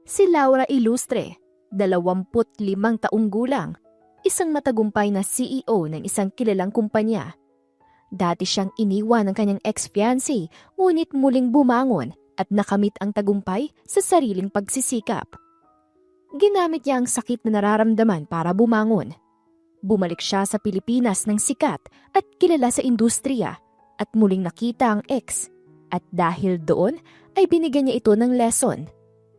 Si Laura Ilustre, 25 taong gulang, isang matagumpay na CEO ng isang kilalang kumpanya. Dati siyang iniwan ng kanyang ex-fiancé, ngunit muling bumangon at nakamit ang tagumpay sa sariling pagsisikap. Ginamit niya ang sakit na nararamdaman para bumangon. Bumalik siya sa Pilipinas ng sikat at kilala sa industriya at muling nakita ang ex. At dahil doon ay binigyan niya ito ng lesson.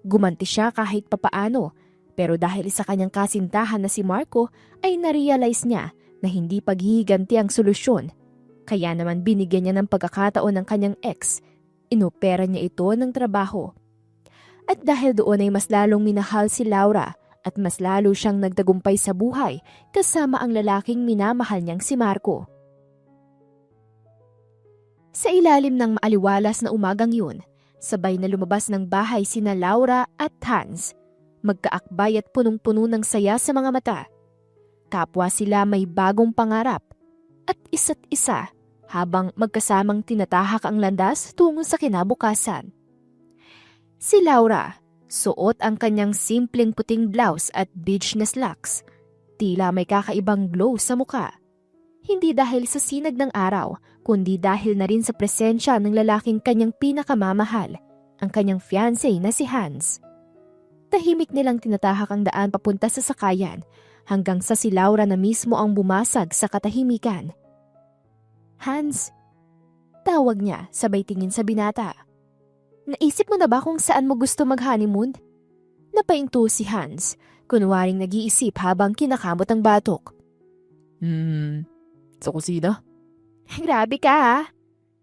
Gumanti siya kahit papaano, pero dahil sa kanyang kasintahan na si Marco ay narealize niya na hindi paghihiganti ang solusyon. Kaya naman binigyan niya ng pagkakataon ng kanyang ex. Inopera niya ito ng trabaho. At dahil doon ay mas lalong minahal si Laura at mas lalo siyang nagtagumpay sa buhay kasama ang lalaking minamahal niyang si Marco. Sa ilalim ng maaliwalas na umagang yun, sabay na lumabas ng bahay sina Laura at Hans. Magkaakbay at punong-puno ng saya sa mga mata. Kapwa sila may bagong pangarap at isa't isa habang magkasamang tinatahak ang landas tungo sa kinabukasan. Si Laura, suot ang kanyang simpleng puting blouse at beige na slacks. Tila may kakaibang glow sa muka. Hindi dahil sa sinag ng araw, kundi dahil na rin sa presensya ng lalaking kanyang pinakamamahal, ang kanyang fiancé na si Hans. Tahimik nilang tinatahak ang daan papunta sa sakayan, hanggang sa si Laura na mismo ang bumasag sa katahimikan. Hans, tawag niya sabay tingin sa binata. Naisip mo na ba kung saan mo gusto mag-honeymoon? Napainto si Hans, kunwaring nag-iisip habang kinakamot ang batok. Sa kusina? Grabe ka ha?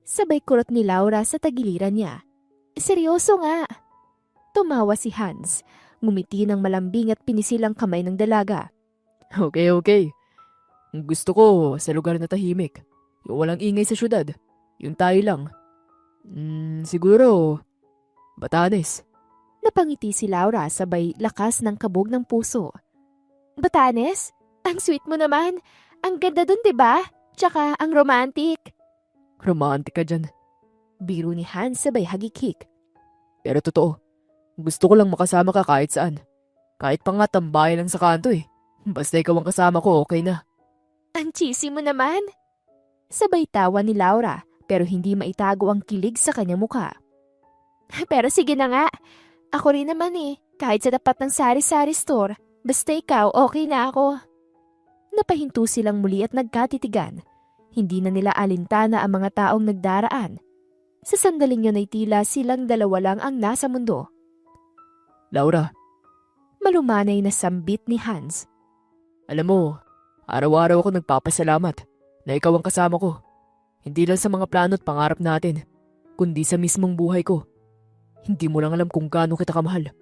Sabay kurot ni Laura sa tagiliran niya. Seryoso nga. Tumawa si Hans, ngumiti ng malambing at pinisil ang kamay ng dalaga. Okay. Gusto ko sa lugar na tahimik. Yung walang ingay sa syudad. Yung tayo lang. Siguro, Batanes. Napangiti si Laura sabay lakas ng kabog ng puso. Batanes? Ang sweet mo naman. Ang ganda dun, diba? Tsaka ang romantic. Romantic ka dyan. Biro ni Hans sabay hagikik. Pero totoo, gusto ko lang makasama ka kahit saan. Kahit pa nga tambayan lang sa kanto eh. Basta ikaw ang kasama ko, okay na. Ang cheesy mo naman. Sabay tawa ni Laura pero hindi maitago ang kilig sa kanyang muka. Pero sige na nga. Ako rin naman eh. Kahit sa tapat ng sari-sari store. Basta ikaw, okay na ako. Napahinto silang muli at nagkatitigan. Hindi na nila alintana ang mga taong nagdaraan. Sa sandaling yun ay tila silang dalawa lang ang nasa mundo. Laura, Malumanay na sambit ni Hans. alam mo, araw-araw ako nagpapasalamat na ikaw ang kasama ko. Hindi lang sa mga plano at pangarap natin, kundi sa mismong buhay ko. Hindi mo lang alam kung gaano kita kamahal.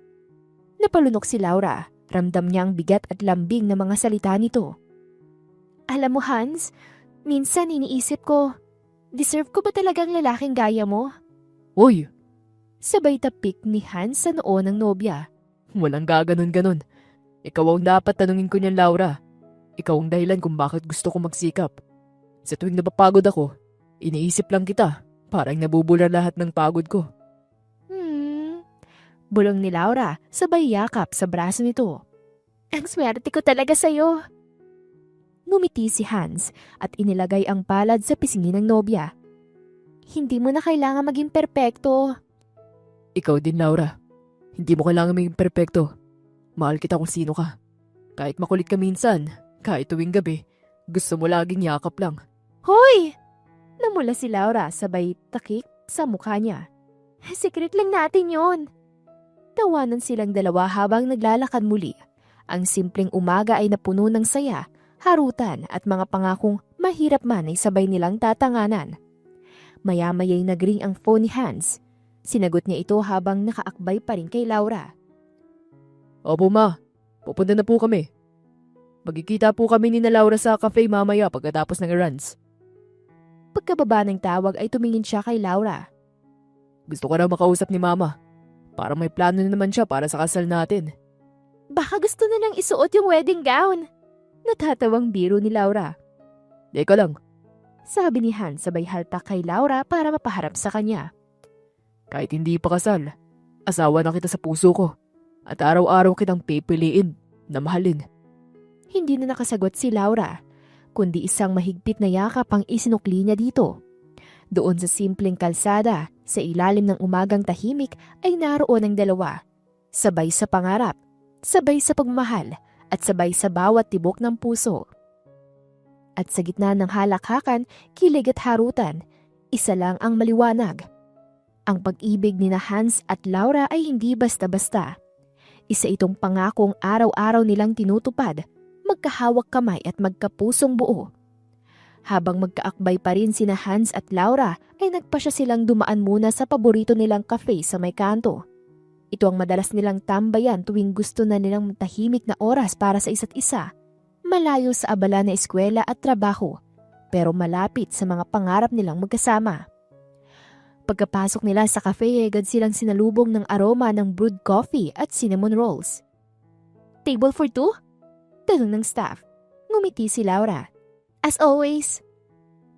Napalunok si Laura. Ramdam niya ang bigat at lambing ng mga salita nito. Alam mo Hans, minsan iniisip ko, deserve ko ba talagang lalaking gaya mo? Uy, Sabay tapik ni Hans sa noo ng nobya. walang gaganon-ganon. Ikaw ang dapat tanungin ko niyan, Laura. Ikaw ang dahilan kung bakit gusto ko magsikap. Sa tuwing napapagod ako, iniisip lang kita. Parang nabubula lahat ng pagod ko. Bulong ni Laura sabay yakap sa braso nito. Ang swerte ko talaga sa'yo. Ngumiti si Hans at inilagay ang palad sa pisngi ng nobya. Hindi mo na kailangan maging perpekto. Ikaw din, Laura. Hindi mo kailangan maging perpekto. Mahal kita kung sino ka. Kahit makulit ka minsan, kahit tuwing gabi, gusto mo laging yakap lang. Hoy! Namula si Laura sabay takik sa mukha niya. Secret lang natin yon. Tawanan silang dalawa habang naglalakad muli. Ang simpleng umaga ay napuno ng saya, harutan at mga pangakong mahirap man ay sabay nilang tatanganan. Maya-maya'y nagring ang phone ni Hans. Sinagot niya ito habang nakaakbay pa rin kay Laura. Opo ma, pupunta na po kami. Magkikita po kami ni na Laura sa cafe mamaya pagkatapos ng errands. Pagkababa ng tawag ay tumingin siya kay Laura. Gusto ko raw makausap ni Mama. Parang may plano na naman siya para sa kasal natin. Baka gusto na lang isuot yung wedding gown. Natatawang biro ni Laura. Teka lang, Sabi ni Hans sabay haltak kay Laura para mapaharap sa kanya. kahit hindi pa kasal, asawa na kita sa puso ko. At araw-araw kitang pipiliin na mahalin. Hindi na nakasagot si Laura, kundi isang mahigpit na yakap ang isinukli niya dito. Doon sa simpleng kalsada, sa ilalim ng umagang tahimik ay naroon ang dalawa. Sabay sa pangarap, sabay sa pagmahal, at sabay sa bawat tibok ng puso. At sa gitna ng halakhakan, kilig at harutan, isa lang ang maliwanag. Ang pag-ibig ni na Hans at Laura ay hindi basta-basta. Isa itong pangakong araw-araw nilang tinutupad, magkahawak kamay at magkapusong buo. Habang magkaakbay pa rin sina Hans at Laura ay nagpasya silang dumaan muna sa paborito nilang cafe sa may kanto. Ito ang madalas nilang tambayan tuwing gusto na nilang tahimik na oras para sa isa't isa. Malayo sa abala na eskwela at trabaho, pero malapit sa mga pangarap nilang magkasama. Pagkapasok nila sa cafe ay agad silang sinalubong ng aroma ng brewed coffee at cinnamon rolls. "Table for two?" tanong ng staff. Ngumiti si Laura. "As always."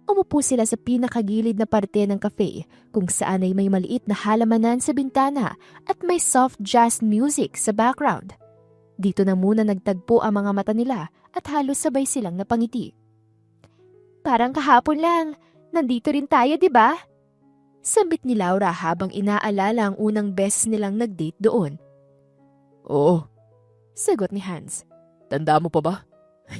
Umupo sila sa pinakagilid na parte ng cafe kung saan ay may maliit na halamanan sa bintana at may soft jazz music sa background. Dito na muna nagtagpo ang mga mata nila at halos sabay silang napangiti. "Parang kahapon lang, nandito rin tayo, di ba?" Sambit ni Laura habang inaalala ang unang beses nilang nag-date doon. Oo, Sagot ni Hans. tanda mo pa ba?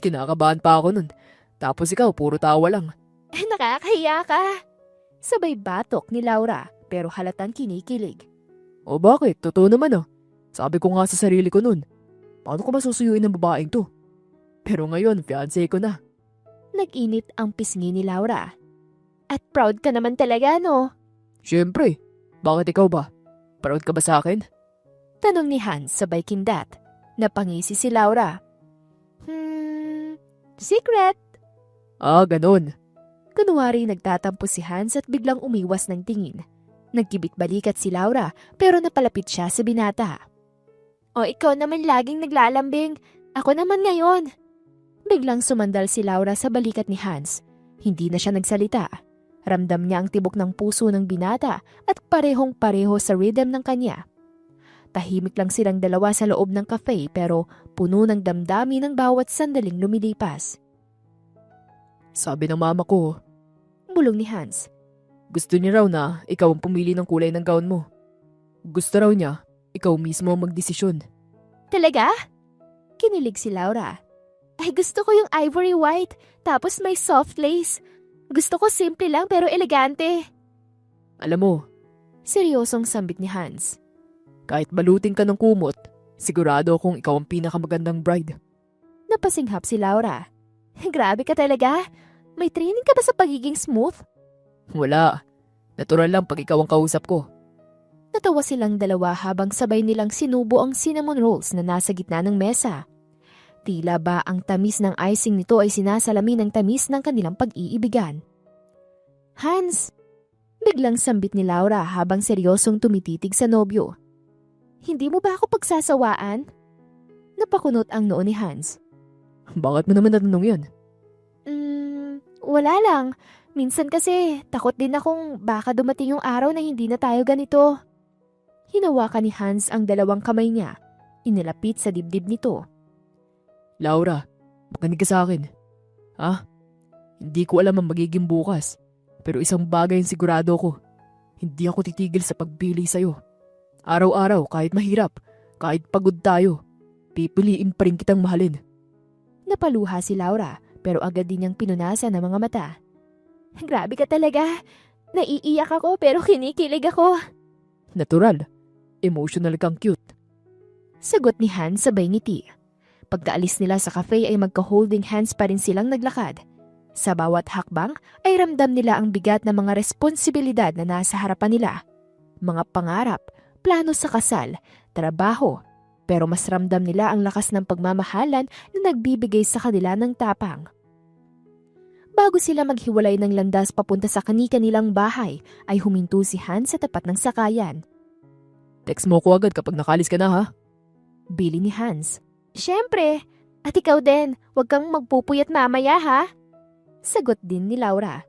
Kinakabahan pa ako nun. Tapos ikaw, puro tawa lang. Nakakahiya ka! Sabay batok ni Laura pero halatang kinikilig. O bakit? Totoo naman ah. Sabi ko nga sa sarili ko nun. Paano ko masusuyuin ng babaeng to? Pero ngayon, fiancé ko na. Nag-init ang pisngi ni Laura. At proud ka naman talaga, no? Siyempre. Bakit ikaw ba? Proud ka ba sa akin? Tanong ni Hans sabay kindat. Napangisi si Laura. Secret! Ah, ganun. Kunwari nagtatampo si Hans at biglang umiwas ng tingin. Nagkibit-balikat si Laura pero napalapit siya sa binata. "O ikaw naman laging naglalambing. Ako naman ngayon." Biglang sumandal si Laura sa balikat ni Hans. Hindi na siya nagsalita. Ramdam niya ang tibok ng puso ng binata at parehong-pareho sa rhythm ng kanya. Tahimik lang silang dalawa sa loob ng cafe pero puno ng damdamin ng bawat sandaling lumilipas. Sabi ng mama ko, Bulong ni Hans. gusto niya raw na ikaw ang pumili ng kulay ng gown mo. Gusto raw niya, ikaw mismo ang magdesisyon. Talaga? Kinilig si Laura. Ay, gusto ko yung ivory white tapos may soft lace. Gusto ko simple lang pero elegante. Alam mo, Seryosong sambit ni Hans. kahit balutin ka ng kumot, sigurado akong ikaw ang pinakamagandang bride. Napasinghap si Laura. Grabe ka talaga. May training ka ba sa pagiging smooth? Wala. Natural lang pag ikaw ang kausap ko. Natawa silang dalawa habang sabay nilang sinubo ang cinnamon rolls na nasa gitna ng mesa. Tila ba ang tamis ng icing nito ay sinasalamin ng tamis ng kanilang pag-iibigan. Hans! Biglang sambit ni Laura habang seryosong tumititig sa nobyo. Hindi mo ba ako pagsasawaan? Napakunot ang noo ni Hans. Bakit mo naman natanong yan? Wala lang. Minsan kasi takot din akong baka dumating yung araw na hindi na tayo ganito. Hinawakan ni Hans ang dalawang kamay niya. Inilapit sa dibdib nito. Laura, makinig ka sa akin. Ha? Hindi ko alam ang magiging bukas. Pero isang bagay ang sigurado ko. Hindi ako titigil sa pagpili sa'yo. Araw-araw, kahit mahirap, kahit pagod tayo, pipiliin pa rin kitang mahalin. Napaluha si Laura pero agad din niyang pinunasan ang mga mata. Grabe ka talaga. Naiiyak ako pero kinikilig ako. Natural. Emotional kang cute. Sagot ni Hans sabay ngiti. Pagkaalis nila sa cafe ay magka-holding hands pa rin silang naglakad. Sa bawat hakbang ay ramdam nila ang bigat ng mga responsibilidad na nasa harapan nila. Mga pangarap, plano sa kasal, trabaho. Pero mas ramdam nila ang lakas ng pagmamahalan na nagbibigay sa kanila ng tapang. Bago sila maghiwalay ng landas papunta sa kani-kanilang bahay, ay huminto si Hans sa tapat ng sakayan. Text mo ko agad kapag nakalis ka na ha? Bili ni Hans. Siyempre, at ikaw din, huwag kang magpupuyat mamaya ha? Sagot din ni Laura.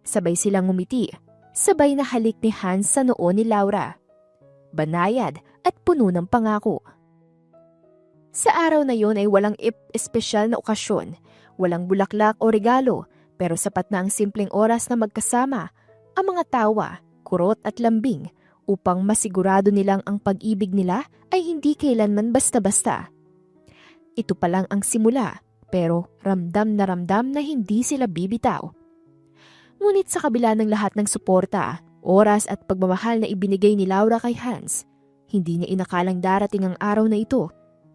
Sabay silang ngumiti. Sabay na halik ni Hans sa noo ni Laura. Banayad at puno ng pangako. Sa araw na yun ay walang espesyal na okasyon, walang bulaklak o regalo, pero sapat na ang simpleng oras na magkasama, ang mga tawa, kurot at lambing, upang masigurado nilang ang pag-ibig nila ay hindi kailanman basta-basta. Ito pa lang ang simula, pero ramdam na hindi sila bibitaw. Ngunit sa kabila ng lahat ng suporta, oras at pagmamahal na ibinigay ni Laura kay Hans, hindi niya inakalang darating ang araw na ito,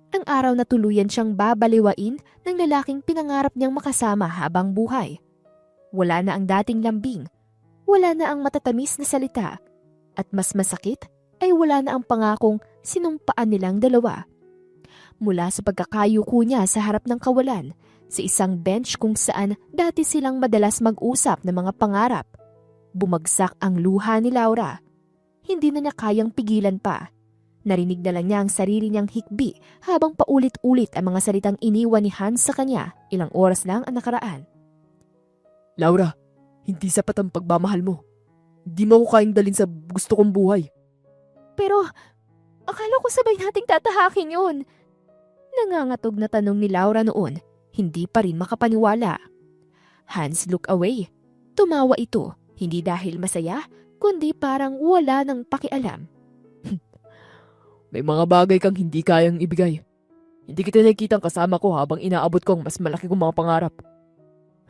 ang araw na tuluyan siyang babaliwain ng lalaking pinangarap niyang makasama habang buhay. Wala na ang dating lambing, wala na ang matatamis na salita, at mas masakit ay wala na ang pangakong sinumpaan nilang dalawa. Mula sa pagkakayuko niya sa harap ng kawalan, sa isang bench kung saan dati silang madalas mag-usap ng mga pangarap, bumagsak ang luha ni Laura. Hindi na niya kayang pigilan pa. Narinig na lang niya ang sarili niyang hikbi habang paulit-ulit ang mga salitang iniwan ni Hans sa kanya ilang oras lang ang nakaraan. Laura, hindi sapat ang pagmamahal mo. Hindi mo ako kayang dalhin sa gusto kong buhay. Pero akala ko sabay nating tatahakin yun. Nangangatog na tanong ni Laura noon, hindi pa rin makapaniwala. Hans looked away. Tumawa ito, hindi dahil masaya, kundi parang wala nang pakialam. May mga bagay kang hindi kayang ibigay. Hindi kita nakikitang kasama ko habang inaabot ko ang mas malaki kong mga pangarap.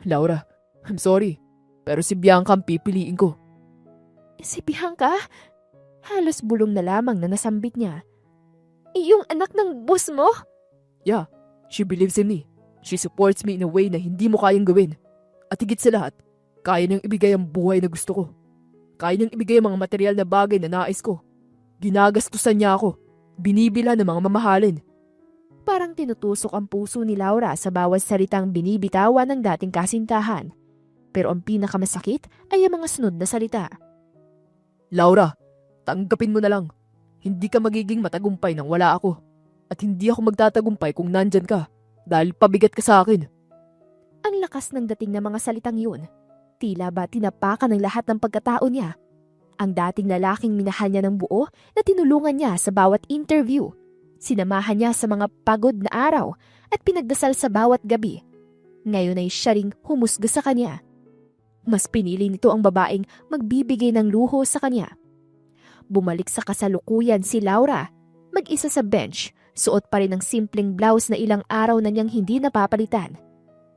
Laura, I'm sorry, pero si Bianca ang pipiliin ko. Si Bianca? Halos bulong na lamang na nasambit niya. Yung anak ng boss mo? Yeah, she believes in me. She supports me in a way na hindi mo kayang gawin. At higit sa lahat, kaya niyang ibigay ang buhay na gusto ko. Kaya niyang ibigay ang mga material na bagay na nais ko. Ginagastusan niya ako. Binibila ng mga mamahalin. Parang tinutusok ang puso ni Laura sa bawat salitang binibitawan ng dating kasintahan. Pero ang pinakamasakit ay ang mga sunod na salita. Laura, tanggapin mo na lang. Hindi ka magiging matagumpay nang wala ako. At hindi ako magtatagumpay kung nandyan ka. Dahil pabigat ka sa akin. Ang lakas ng dating ng mga salitang yun. Tila ba tinapakan ng lahat ng pagkatao niya. Ang dating lalaking minahal niya ng buo na tinulungan niya sa bawat interview. Sinamahan niya sa mga pagod na araw at pinagdasal sa bawat gabi. Ngayon ay siya ring humusga sa kanya. Mas pinili nito ang babaeng magbibigay ng luho sa kanya. Bumalik sa kasalukuyan si Laura. Mag-isa sa bench, suot pa rin ang simpleng blouse na ilang araw na niyang hindi napapalitan.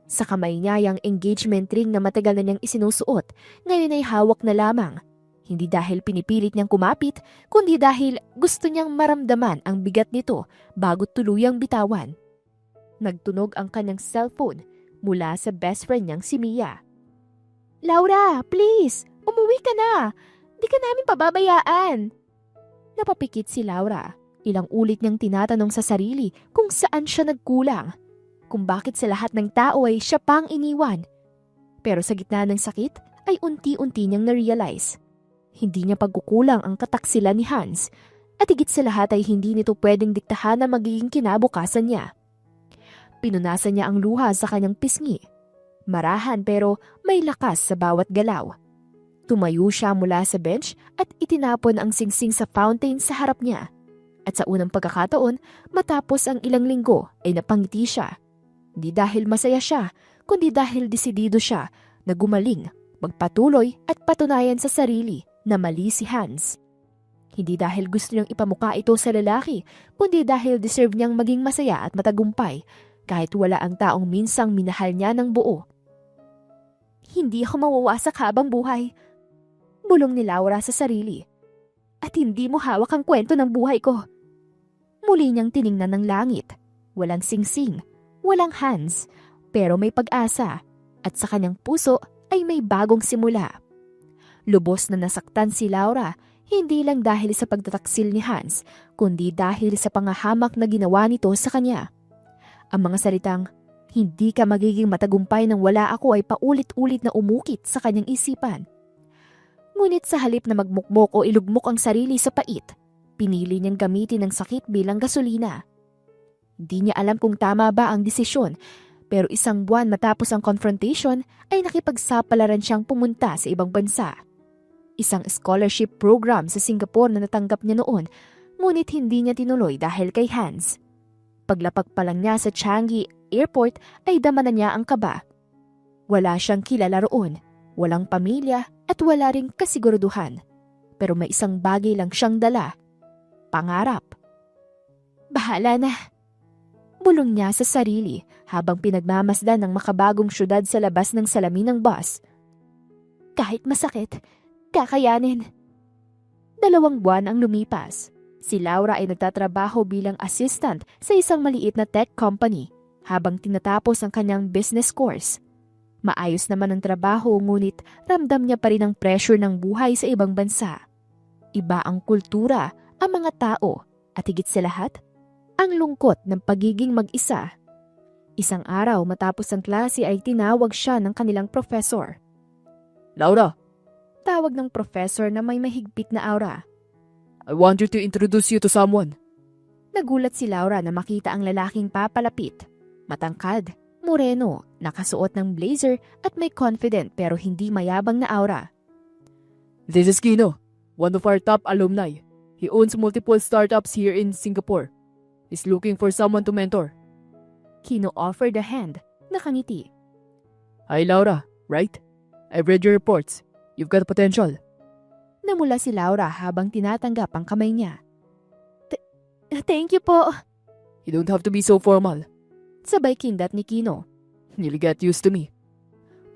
Sa kamay niya yung engagement ring na matagal na niyang isinusuot, ngayon ay hawak na lamang. Hindi dahil pinipilit niyang kumapit, kundi dahil gusto niyang maramdaman ang bigat nito bago tuluyang bitawan. Nagtunog ang kanyang cellphone mula sa best friend niyang si Mia. Laura, please, umuwi ka na. Di ka namin pababayaan. Napapikit si Laura. Ilang ulit niyang tinatanong sa sarili kung saan siya nagkulang. Kung bakit sa lahat ng tao ay siya pang iniwan. Pero sa gitna ng sakit ay unti-unti niyang na-realize. Hindi niya pagkukulang ang kataksilan ni Hans at higit sa lahat ay hindi nito pwedeng diktahan ang magiging kinabukasan niya. Pinunasan niya ang luha sa kanyang pisngi. Marahan pero may lakas sa bawat galaw. Tumayo siya mula sa bench at itinapon ang singsing sa fountain sa harap niya. At sa unang pagkakataon, matapos ang ilang linggo ay napangiti siya. Di dahil masaya siya, kundi dahil desidido siya na gumaling, magpatuloy at patunayan sa sarili na mali si Hans. Hindi dahil gusto niyang ipamuka ito sa lalaki, kundi dahil deserve niyang maging masaya at matagumpay kahit wala ang taong minsang minahal niya ng buo. Hindi ako mawawasak habang buhay, bulong ni Laura sa sarili. At hindi mo hawak ang kwento ng buhay ko. Muli niyang tiningnan ng langit. Walang singsing, walang Hans, pero may pag-asa. At sa kanyang puso ay may bagong simula. Lubos na nasaktan si Laura, hindi lang dahil sa pagtataksil ni Hans, kundi dahil sa pangahamak na ginawa nito sa kanya. Ang mga salitang, "Hindi ka magiging matagumpay nang wala ako" ay paulit-ulit na umukit sa kanyang isipan. Ngunit sa halip na magmukmok o ilugmok ang sarili sa pait, pinili niyang gamitin ang sakit bilang gasolina. Hindi niya alam kung tama ba ang desisyon, pero isang buwan matapos ang confrontation ay nakipagsapalaran siyang pumunta sa ibang bansa. Isang scholarship program sa Singapore na natanggap niya noon, ngunit hindi niya tinuloy dahil kay Hans. Paglapag pa lang niya sa Changi Airport ay dama na niya ang kaba. Wala siyang kilala roon, walang pamilya at wala ring kasiguraduhan. Pero may isang bagay lang siyang dala. Pangarap. Bahala na. Bulong niya sa sarili habang pinagmamasdan ng makabagong syudad sa labas ng salamin ng bus. Kahit masakit, kakayanin. 2 buwan ang lumipas. Si Laura ay nagtatrabaho bilang assistant sa isang maliit na tech company habang tinatapos ang kanyang business course. Maayos naman ang trabaho ngunit ramdam niya pa rin ang pressure ng buhay sa ibang bansa. Iba ang kultura, ang mga tao, at higit sa lahat, ang lungkot ng pagiging mag-isa. Isang araw matapos ang klase ay tinawag siya ng kanilang professor. Laura, Tawag ng professor na may mahigpit na aura. I want you to introduce you to someone. Nagulat si Laura na makita ang lalaking papalapit. Matangkad, moreno, nakasuot ng blazer at may confident pero hindi mayabang na aura. This is Kino, one of our top alumni. He owns multiple startups here in Singapore. He's looking for someone to mentor. Kino offered a hand, nakangiti. Hi Laura, right? I've read your reports. You've got potential. Namula si Laura habang tinatanggap ang kamay niya. Thank you po. You don't have to be so formal. Sabay kindat ni Kino. You'll get used to me.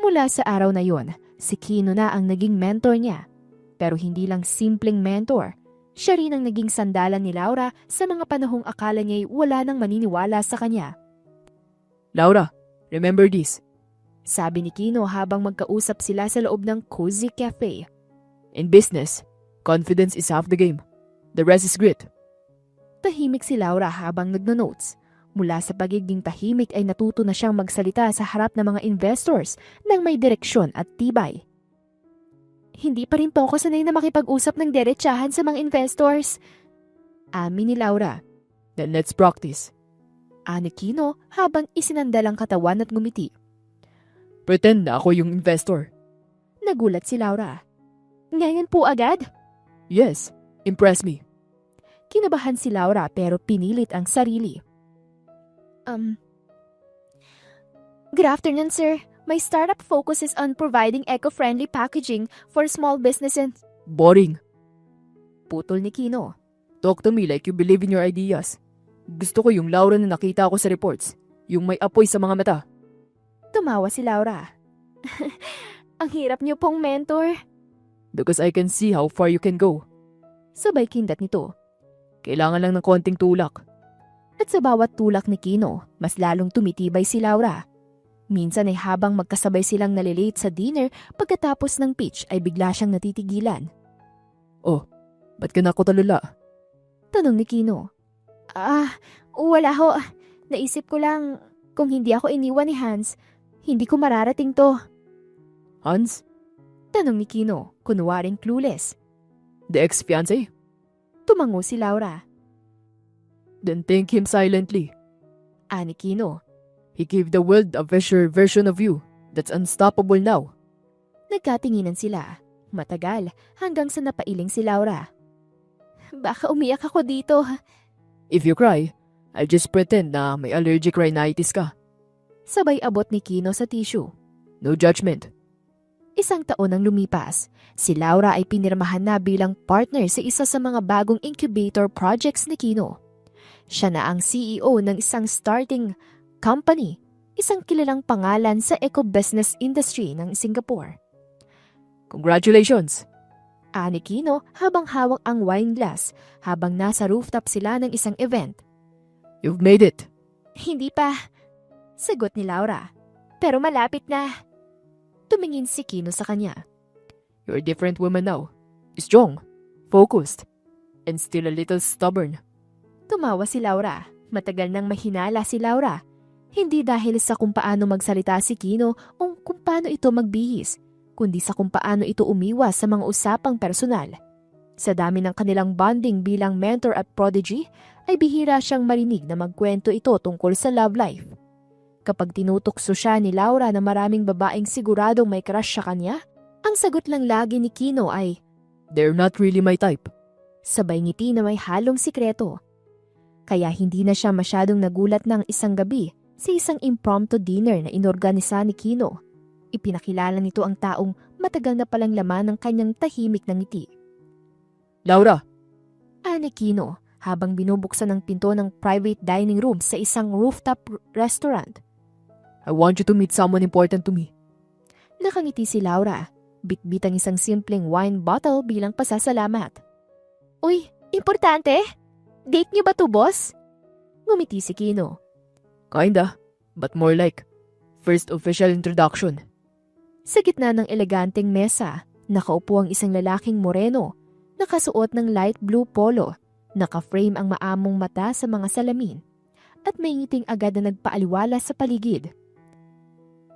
Mula sa araw na yon, si Kino na ang naging mentor niya. Pero hindi lang simpleng mentor. Siya rin ang naging sandalan ni Laura sa mga panahong akala niya'y wala nang maniniwala sa kanya. Laura, remember this. Sabi ni Kino habang magkausap sila sa loob ng cozy cafe. In business, confidence is half the game. The rest is grit. Tahimik si Laura habang nagno-notes. Mula sa pagiging tahimik ay natuto na siyang magsalita sa harap ng mga investors nang may direksyon at tibay. Hindi pa rin po ako sanay na makipag-usap ng derechahan sa mga investors. Amin ni Laura. Then let's practice. Ani Kino habang isinandal ang katawan at ngumiti. Pretend na ako yung investor. Nagulat si Laura. Ngayon po agad? Yes, impress me. Kinabahan si Laura pero pinilit ang sarili. Good afternoon, sir. My startup focuses on providing eco-friendly packaging for small businesses. Boring. Putol ni Kino. Talk to me like you believe in your ideas. Gusto ko yung Laura na nakita ko sa reports. Yung may apoy sa mga mata. Tumawa si Laura. Ang hirap niyo pong mentor. Because I can see how far you can go. Sabay kindat nito. Kailangan lang ng konting tulak. At sa bawat tulak ni Kino, mas lalong tumitibay si Laura. Minsan ay habang magkasabay silang nalilate sa dinner, pagkatapos ng pitch ay bigla siyang natitigilan. Oh, ba't ka nakutalula? Tanong ni Kino. Wala ho. Naisip ko lang, kung hindi ako iniwan ni Hans, hindi ko mararating to. Hans? Tanong ni Kino, kunwaring clueless. The ex-fiancé? Tumango si Laura. Then thank him silently. Ani Kino. He gave the world a version of you that's unstoppable now. Nagkatinginan sila. Matagal, hanggang sa napailing si Laura. Baka umiyak ako dito. If you cry, I'll just pretend na may allergic rhinitis ka. Sabay abot ni Kino sa tissue. No judgment. 1 taon ang lumipas. Si Laura ay pinirmahan na bilang partner sa isa sa mga bagong incubator projects ni Kino. Siya na ang CEO ng isang starting company, isang kilalang pangalan sa eco-business industry ng Singapore. Congratulations! Ani Kino habang hawak ang wine glass habang nasa rooftop sila ng isang event. You've made it. Hindi pa. Sagot ni Laura. Pero malapit na. Tumingin si Kino sa kanya. You're a different woman now. Strong, focused, and still a little stubborn. Tumawa si Laura. Matagal nang mahinala si Laura. Hindi dahil sa kung paano magsalita si Kino o kung paano ito magbihis, kundi sa kung paano ito umiwas sa mga usapang personal. Sa dami ng kanilang bonding bilang mentor at prodigy, ay bihira siyang marinig na magkwento ito tungkol sa love life. Kapag tinutokso siya ni Laura na maraming babaeng siguradong may crush sa kanya, ang sagot lang lagi ni Kino ay, They're not really my type. Sabay ngiti na may halong sikreto. kaya hindi na siya masyadong nagulat ng isang gabi sa isang impromptu dinner na inorganisa ni Kino. Ipinakilala nito ang taong matagal na palang laman ng kanyang tahimik na ngiti. Laura! Ani Kino habang binubuksan ang pinto ng private dining room sa isang rooftop restaurant. I want you to meet someone important to me. Nakangiti si Laura. Bitbit ang isang simpleng wine bottle bilang pasasalamat. Uy, importante? Date niyo ba to, boss? Ngumiti si Kino. Kinda, but more like first official introduction. Sa gitna ng eleganteng mesa, nakaupo ang isang lalaking moreno, nakasuot ng light blue polo, naka-frame ang maamong mata sa mga salamin, at may ngiting agad na nagpaaliwala sa paligid.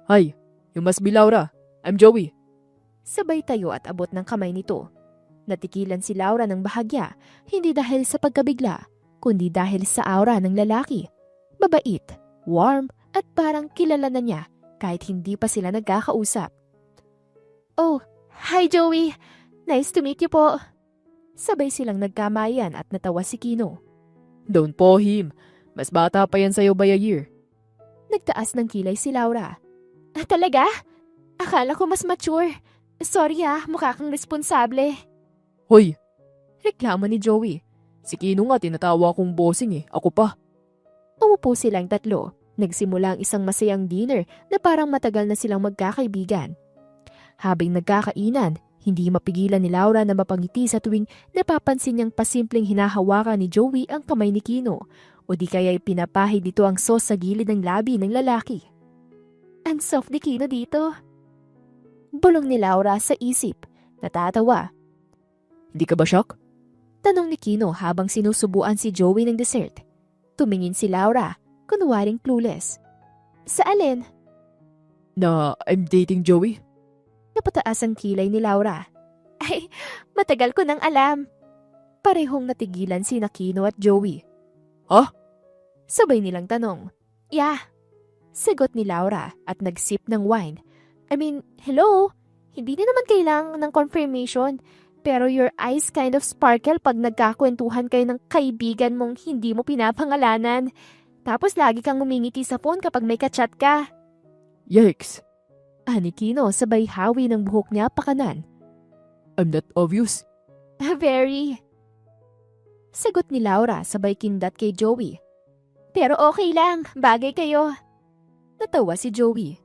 Hi, you must be Laura. I'm Joey. Sabay tayo at abot ng kamay nito. Natikilan si Laura ng bahagya, hindi dahil sa pagkabigla, kundi dahil sa aura ng lalaki. Mabait, warm, at parang kilala na niya kahit hindi pa sila nagkakausap. Oh, hi Joey! Nice to meet you po! Sabay silang nagkamayan at natawa si Kino. Don't po him. Mas bata pa yan sa'yo by a year. Nagtaas ng kilay si Laura. Ah, talaga? Akala ko mas mature. Sorry mukha kang responsable. Hoy! Reklamo ni Joey. Si Kino nga tinatawa kong bossing Ako pa. Umupo silang tatlo. Nagsimula ang isang masayang dinner na parang matagal na silang magkakaibigan. Habang nagkakainan, hindi mapigilan ni Laura na mapangiti sa tuwing napapansin niyang pasimpleng hinahawakan ni Joey ang kamay ni Kino o di kaya'y pinapahid dito ang sauce sa gilid ng labi ng lalaki. Ang soft ni Kino dito. Bulong ni Laura sa isip, natatawa. Hindi ka ba shock? Tanong ni Kino habang sinusubuan si Joey ng dessert. Tumingin si Laura, kunwaring clueless. Sa alin? Na I'm dating Joey? Napataas ang kilay ni Laura. Ay, matagal ko nang alam. Parehong natigilan si Kino at Joey. Ha? Sabay nilang tanong. Yeah. Sagot ni Laura at nagsip ng wine. I mean, hello? Hindi na naman kailangan ng confirmation. Pero your eyes kind of sparkle pag nagkakwentuhan kayo ng kaibigan mong hindi mo pinapangalanan. Tapos lagi kang umingiti sa phone kapag may kachat ka. Yikes! Ani Kino sabay hawi ng buhok niya pakanan. I'm not obvious. Very. Sagot ni Laura sabay kindat kay Joey. Pero okay lang, bagay kayo. Natawa si Joey.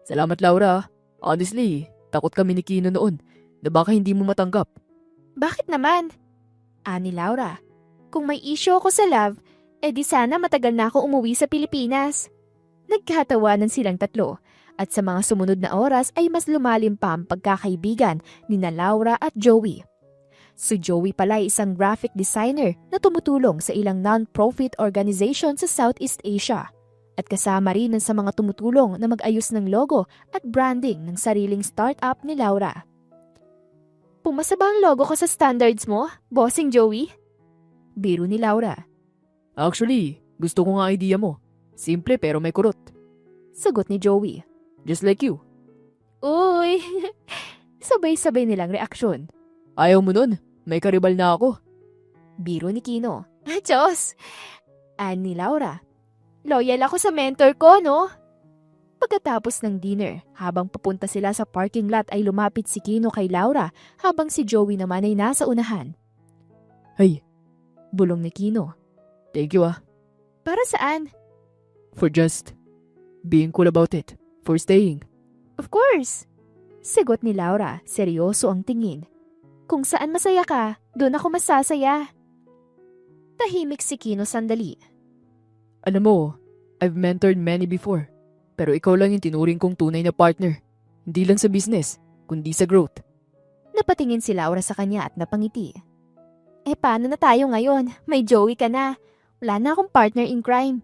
Salamat Laura. Honestly, takot kami ni Kino noon na baka hindi mo matanggap. Bakit naman? Ani Laura. Kung may issue ako sa love, edi sana matagal na ako umuwi sa Pilipinas. Nagkatawanan silang tatlo at sa mga sumunod na oras ay mas lumalim pa ang pagkakaibigan ni Laura at Joey. Si Joey pala ay isang graphic designer na tumutulong sa ilang non-profit organization sa Southeast Asia at kasama rin sa mga tumutulong na mag-ayos ng logo at branding ng sariling startup ni Laura. Pumasa ba ang logo ko sa standards mo, bossing Joey? Biro ni Laura. Actually, gusto ko nga idea mo. Simple pero may kurot. Sagot ni Joey. Just like you. Uy! Sabay-sabay nilang reaksyon. Ayaw mo nun? May karibal na ako. Biro ni Kino. Diyos! Ani Laura. Loyal ako sa mentor ko, no? Pagkatapos ng dinner, habang papunta sila sa parking lot ay lumapit si Kino kay Laura habang si Joey naman ay nasa unahan. Hey. Bulong ni Kino. Thank you Para saan? For just being cool about it. For staying. Of course. Sagot ni Laura, seryoso ang tingin. Kung saan masaya ka, doon ako masasaya. Tahimik si Kino sandali. Alam mo, I've mentored many before. Pero ikaw lang yung tinuring kong tunay na partner. Hindi lang sa business, kundi sa growth. Napatingin si Laura sa kanya at napangiti. Paano na tayo ngayon? May Joey ka na. Wala na akong partner in crime.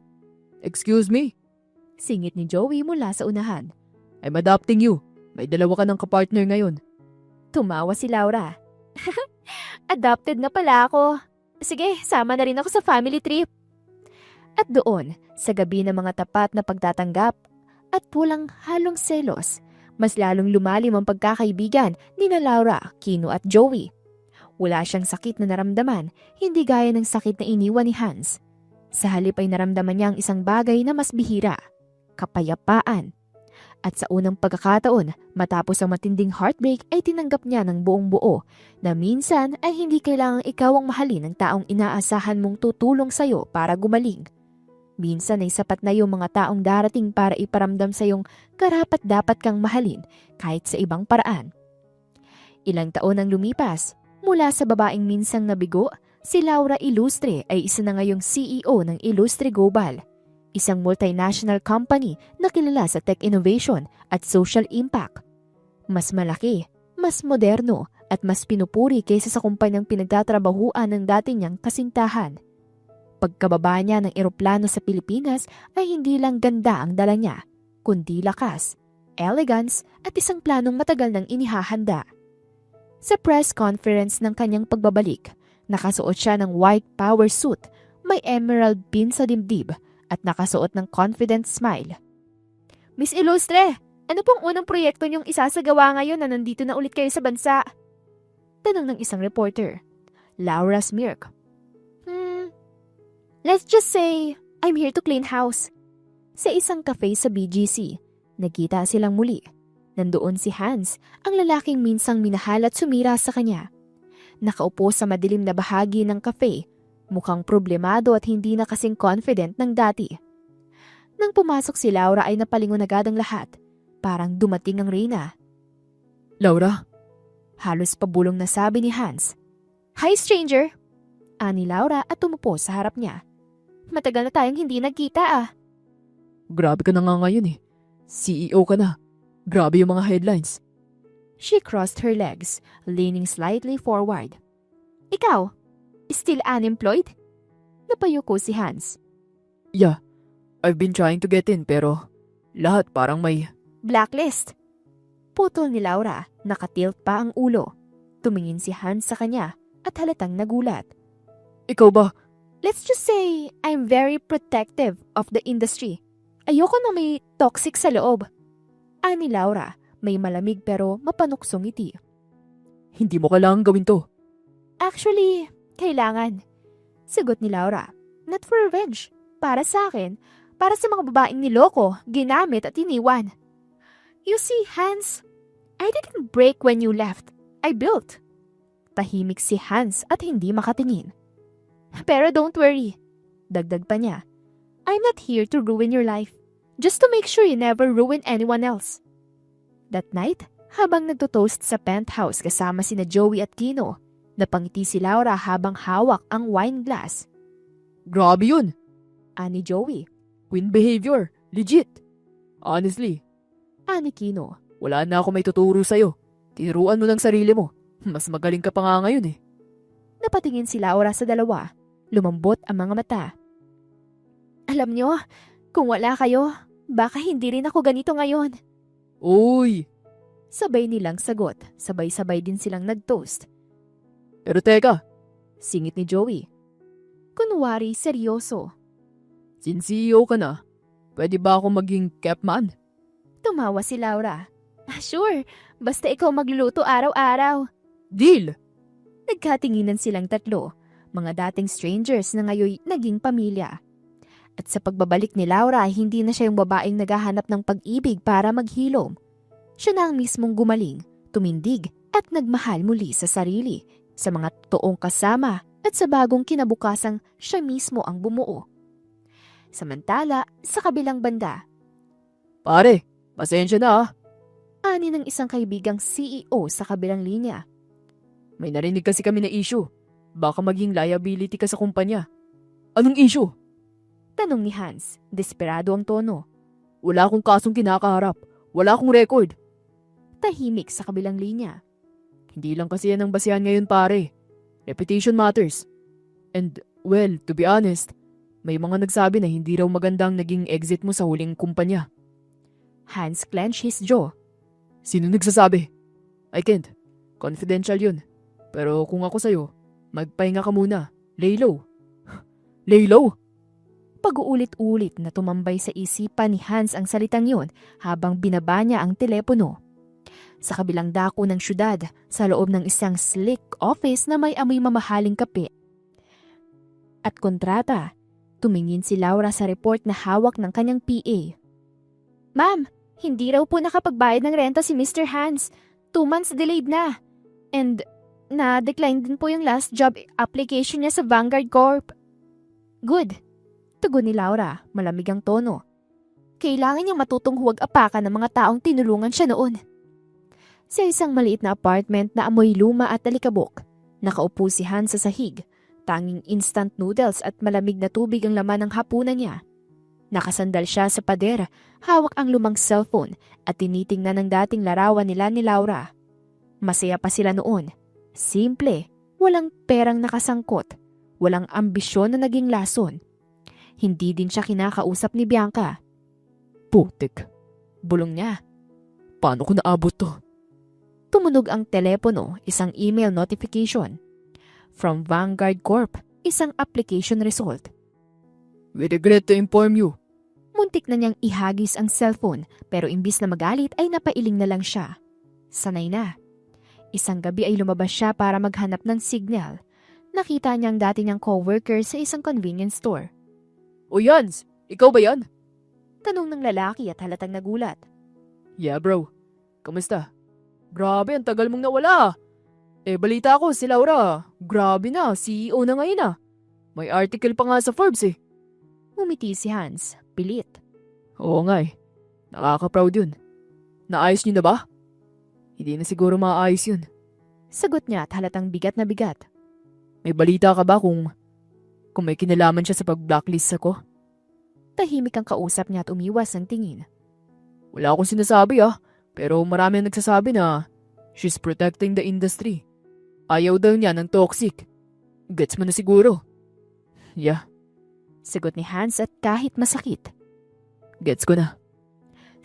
Excuse me? Singit ni Joey mula sa unahan. I'm adopting you. May dalawa ka ng kapartner ngayon. Tumawa si Laura. Adopted na pala ako. Sige, sama na rin ako sa family trip. At doon, sa gabi ng mga tapat na pagtatanggap at walang halong selos, mas lalong lumalim ang pagkakaibigan ni Laura, Kino at Joey. Wala siyang sakit na naramdaman, hindi gaya ng sakit na iniwan ni Hans. Sa halip ay naramdaman niya ang isang bagay na mas bihira, kapayapaan. At sa unang pagkakataon, matapos ang matinding heartbreak ay tinanggap niya ng buong buo na minsan ay hindi kailangang ikaw ang mahalin ng taong inaasahan mong tutulong sa'yo para gumaling. Minsan ay sapat na yung mga taong darating para iparamdam sa iyong karapat-dapat kang mahalin kahit sa ibang paraan. Ilang taon ang lumipas, mula sa babaeng minsang nabigo, si Laura Ilustre ay isa na ngayong CEO ng Ilustre Global, isang multinational company na kilala sa tech innovation at social impact. Mas malaki, mas moderno at mas pinupuri kaysa sa kumpanyang pinagtatrabahuan ng dati niyang kasintahan. Pagkababa niya ng eroplano sa Pilipinas ay hindi lang ganda ang dala niya, kundi lakas, elegance at isang planong matagal nang inihahanda. Sa press conference ng kanyang pagbabalik, nakasuot siya ng white power suit, may emerald pin sa dibdib at nakasuot ng confident smile. Miss Ilustre, ano pong unang proyekto niyong isasagawa ngayon na nandito na ulit kayo sa bansa? Tanong ng isang reporter. Laura smirk. Let's just say, I'm here to clean house. Sa isang cafe sa BGC, nagkita silang muli. Nandoon si Hans, ang lalaking minsang minahal at sumira sa kanya. Nakaupo sa madilim na bahagi ng cafe, mukhang problemado at hindi na kasing confident ng dati. Nang pumasok si Laura ay napalingon agad ang lahat. Parang dumating ang reyna. Laura? Halos pabulong na sabi ni Hans. Hi stranger! Ani Laura at tumupo sa harap niya. Matagal na tayong hindi nagkita ah. Grabe ka na nga ngayon eh. CEO ka na. Grabe yung mga headlines. She crossed her legs, leaning slightly forward. Ikaw, still unemployed? Napayuko si Hans. Yeah, I've been trying to get in pero lahat parang may... Blacklist. Putol ni Laura, nakatilt pa ang ulo. Tumingin si Hans sa kanya at halatang nagulat. Ikaw ba? Let's just say I'm very protective of the industry. Ayoko na may toxic sa loob. Ani Laura, may malamig pero mapanuksong ngiti. Hindi mo kailangan gawin to. Actually, kailangan. Sagot ni Laura. Not for revenge. Para sa akin, para sa mga babaeng niloko, ginamit at iniwan. You see, Hans, I didn't break when you left. I built. Tahimik si Hans at hindi makatingin. Pero don't worry. Dagdag pa niya. I'm not here to ruin your life. Just to make sure you never ruin anyone else. That night, habang nagtotoast sa penthouse kasama sina Joey at Kino, napangiti si Laura habang hawak ang wine glass. Grabe yun. Ani Joey. Queen behavior. Legit. Honestly. Ani Kino. Wala na ako may tuturo sa'yo. Tinuruan mo ng sarili mo. Mas magaling ka pa nga ngayon eh. Napatingin si Laura sa dalawa. Lumambot ang mga mata. Alam nyo, kung wala kayo, baka hindi rin ako ganito ngayon. Uy! Sabay nilang sagot, sabay-sabay din silang nag-toast. Pero teka, Singit ni Joey. Kunwari seryoso. since CEO ka na, pwede ba ako maging capman? Tumawa si Laura. Sure, basta ikaw magluluto araw-araw. Deal! Nagkatinginan silang tatlo, mga dating strangers na ngayon naging pamilya. At sa pagbabalik ni Laura, hindi na siya yung babaeng naghahanap ng pag-ibig para maghilom. Siya na ang mismong gumaling, tumindig at nagmahal muli sa sarili, sa mga totoong kasama at sa bagong kinabukasang siya mismo ang bumuo. Samantala, sa kabilang banda, Pare, pasensya na ah. ani ng isang kaibigang CEO sa kabilang linya. May narinig kasi kami na issue. Baka maging liability ka sa kumpanya. Anong issue? Tanong ni Hans, desperado ang tono. Wala akong kasong kinakaharap. Wala akong record. Tahimik sa kabilang linya. Hindi lang kasi yan ang basihan ngayon pare. Reputation matters. And well, to be honest, may mga nagsabi na hindi raw magandang naging exit mo sa huling kumpanya. Hans clenched his jaw. Sino nagsasabi? I can't. Confidential yun. Pero kung ako sa'yo, magpahinga ka muna. Lay low. Lay low? Pag-uulit-ulit na tumambay sa isipan ni Hans ang salitang yun habang binaba niya ang telepono. Sa kabilang dako ng syudad, sa loob ng isang slick office na may amoy mamahaling kape at kontrata, Tumingin si Laura sa report na hawak ng kanyang PA. Ma'am, hindi raw po nakapagbayad ng renta si Mr. Hans. 2 months delayed na. And na-decline din po yung last job application niya sa Vanguard Corp. Good. Tugon ni Laura, malamig ang tono. Kailangan niyang matutong huwag apakan ng mga taong tinulungan siya noon. Sa isang maliit na apartment na amoy luma at alikabok, nakaupo si Hans sa sahig. Tanging instant noodles at malamig na tubig ang laman ng hapunan niya. Nakasandal siya sa pader, hawak ang lumang cellphone at tinitingnan ng dating larawan nila ni Laura. Masaya pa sila noon. Simple, walang perang nakasangkot, walang ambisyon na naging lason. Hindi din siya kinakausap ni Bianca. Putik. Bulong niya. Paano ko naabot to? Tumunog ang telepono, isang email notification. From Vanguard Corp, isang application result. We regret to inform you. Muntik na niyang ihagis ang cellphone pero imbis na magalit ay napailing na lang siya. Sanay na. Isang gabi ay lumabas siya para maghanap ng signal. Nakita niya ang dati niyang coworker sa isang convenience store. O Jans, ikaw ba yan? Tanong ng lalaki at halatang nagulat. Yeah bro, kamusta? Grabe, ang tagal mong nawala. Balita ko si Laura. Grabe na, CEO na ngayon ah. May article pa nga sa Forbes eh. Umiti si Hans, pilit. Oo nga eh. Nakaka-proud yun. Naayos niyo na ba? Hindi na siguro maayos yun. Sagot niya at halatang bigat na bigat. May balita ka ba kung may kinalaman siya sa pag-blacklist ako? Tahimik ang kausap niya at umiwas ang tingin. Wala akong sinasabi ah. Pero marami ang nagsasabi na she's protecting the industry. Ayaw daw niya ng toxic. Gets mo na siguro. Yeah. Sagot ni Hans at kahit masakit. Gets ko na.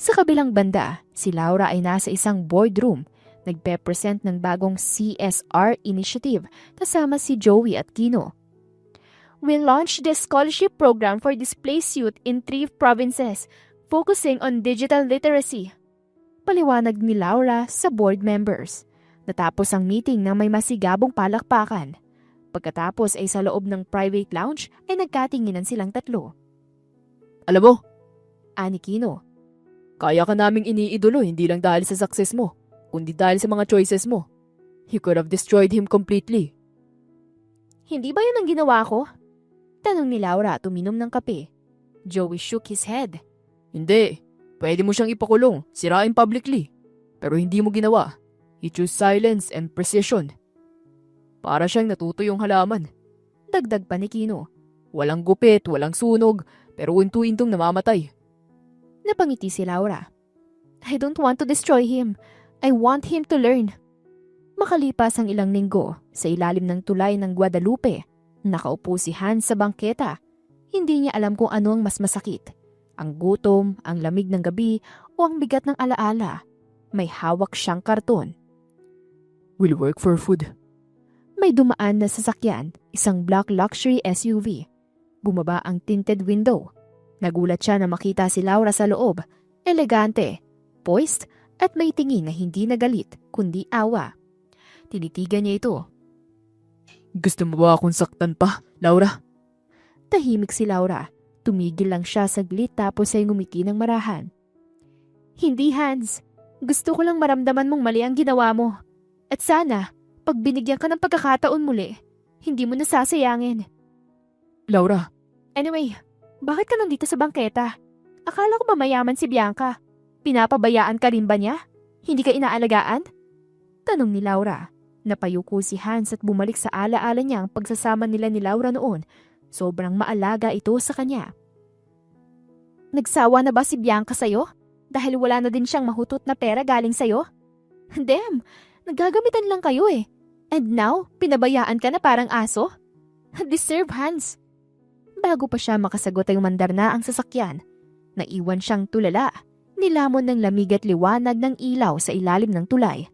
Sa kabilang banda, si Laura ay nasa isang boardroom. Nagpe-present ng bagong CSR initiative kasama si Joey at Kino. We launched the scholarship program for displaced youth in 3 provinces, focusing on digital literacy. Paliwanag ni Laura sa board members. Natapos ang meeting ng may masigabong palakpakan. Pagkatapos ay sa loob ng private lounge ay nagkatinginan silang tatlo. Alam mo, Ani Kino, kaya ka naming iniidolo hindi lang dahil sa success mo, kundi dahil sa mga choices mo. You could have destroyed him completely. Hindi ba yun ang ginawa ko? Tanong ni Laura at uminom ng kape. Joey shook his head. Hindi. Pwede mo siyang ipakulong, sirain publicly. Pero hindi mo ginawa. You choose silence and precision. Para siyang natutuyong halaman. Dagdag pa ni Kino. Walang gupit, walang sunog, pero untu-intong namamatay. Napangiti si Laura. I don't want to destroy him. I want him to learn. Makalipas ang ilang linggo, sa ilalim ng tulay ng Guadalupe, nakaupo si Hans sa bangketa. Hindi niya alam kung ano ang mas masakit. Ang gutom, ang lamig ng gabi, o ang bigat ng alaala. May hawak siyang karton. We'll work for food. May dumaan na sasakyan, isang black luxury SUV. Bumaba ang tinted window. Nagulat siya na makita si Laura sa loob. Elegante, poised, at may tingin na hindi na galit, kundi awa. Tinitigan niya ito. Gusto mo ba akong saktan pa, Laura? Tahimik si Laura. Tumigil lang siya saglit tapos ay ngumiti ng marahan. Hindi, Hans. Gusto ko lang maramdaman mong mali ang ginawa mo. At sana, pag binigyan ka ng pagkakataon muli, hindi mo nasasayangin. Laura. Anyway, bakit ka nandito sa bangketa? Akala ko ba mayaman si Bianca? Pinapabayaan ka rin ba niya? Hindi ka inaalagaan? Tanong ni Laura. Napayuko si Hans at bumalik sa alaala niya ang pagsasama nila ni Laura noon. Sobrang maalaga ito sa kanya. Nagsawa na ba si Bianca sa'yo? Dahil wala na din siyang mahutot na pera galing sa'yo? Damn, naggagamitan lang kayo eh. And now, pinabayaan ka na parang aso? Deserve, Hans. Bago pa siya makasagot ay umandar na ang sasakyan. Naiwan siyang tulala. Nilamon ng lamig at liwanag ng ilaw sa ilalim ng tulay.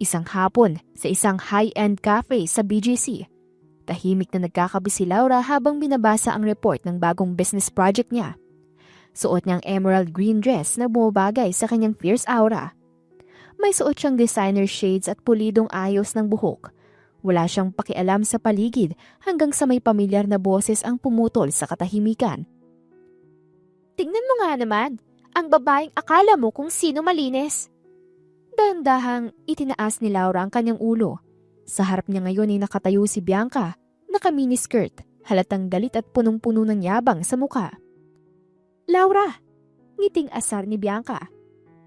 Isang hapon sa isang high-end cafe sa BGC. Tahimik na nagkakabi si Laura habang binabasa ang report ng bagong business project niya. Suot niyang emerald green dress na bumabagay sa kanyang fierce aura. May suot siyang designer shades at pulidong ayos ng buhok. Wala siyang pakialam sa paligid hanggang sa may pamilyar na boses ang pumutol sa katahimikan. Tingnan mo nga naman, ang babaeng akala mo kung sino malinis. Dahan-dahang itinaas ni Laura ang kanyang ulo. Sa harap niya ngayon ay nakatayo si Bianca, naka-miniskirt, halatang galit at punong-puno ng yabang sa muka. Laura, ngiting asar ni Bianca.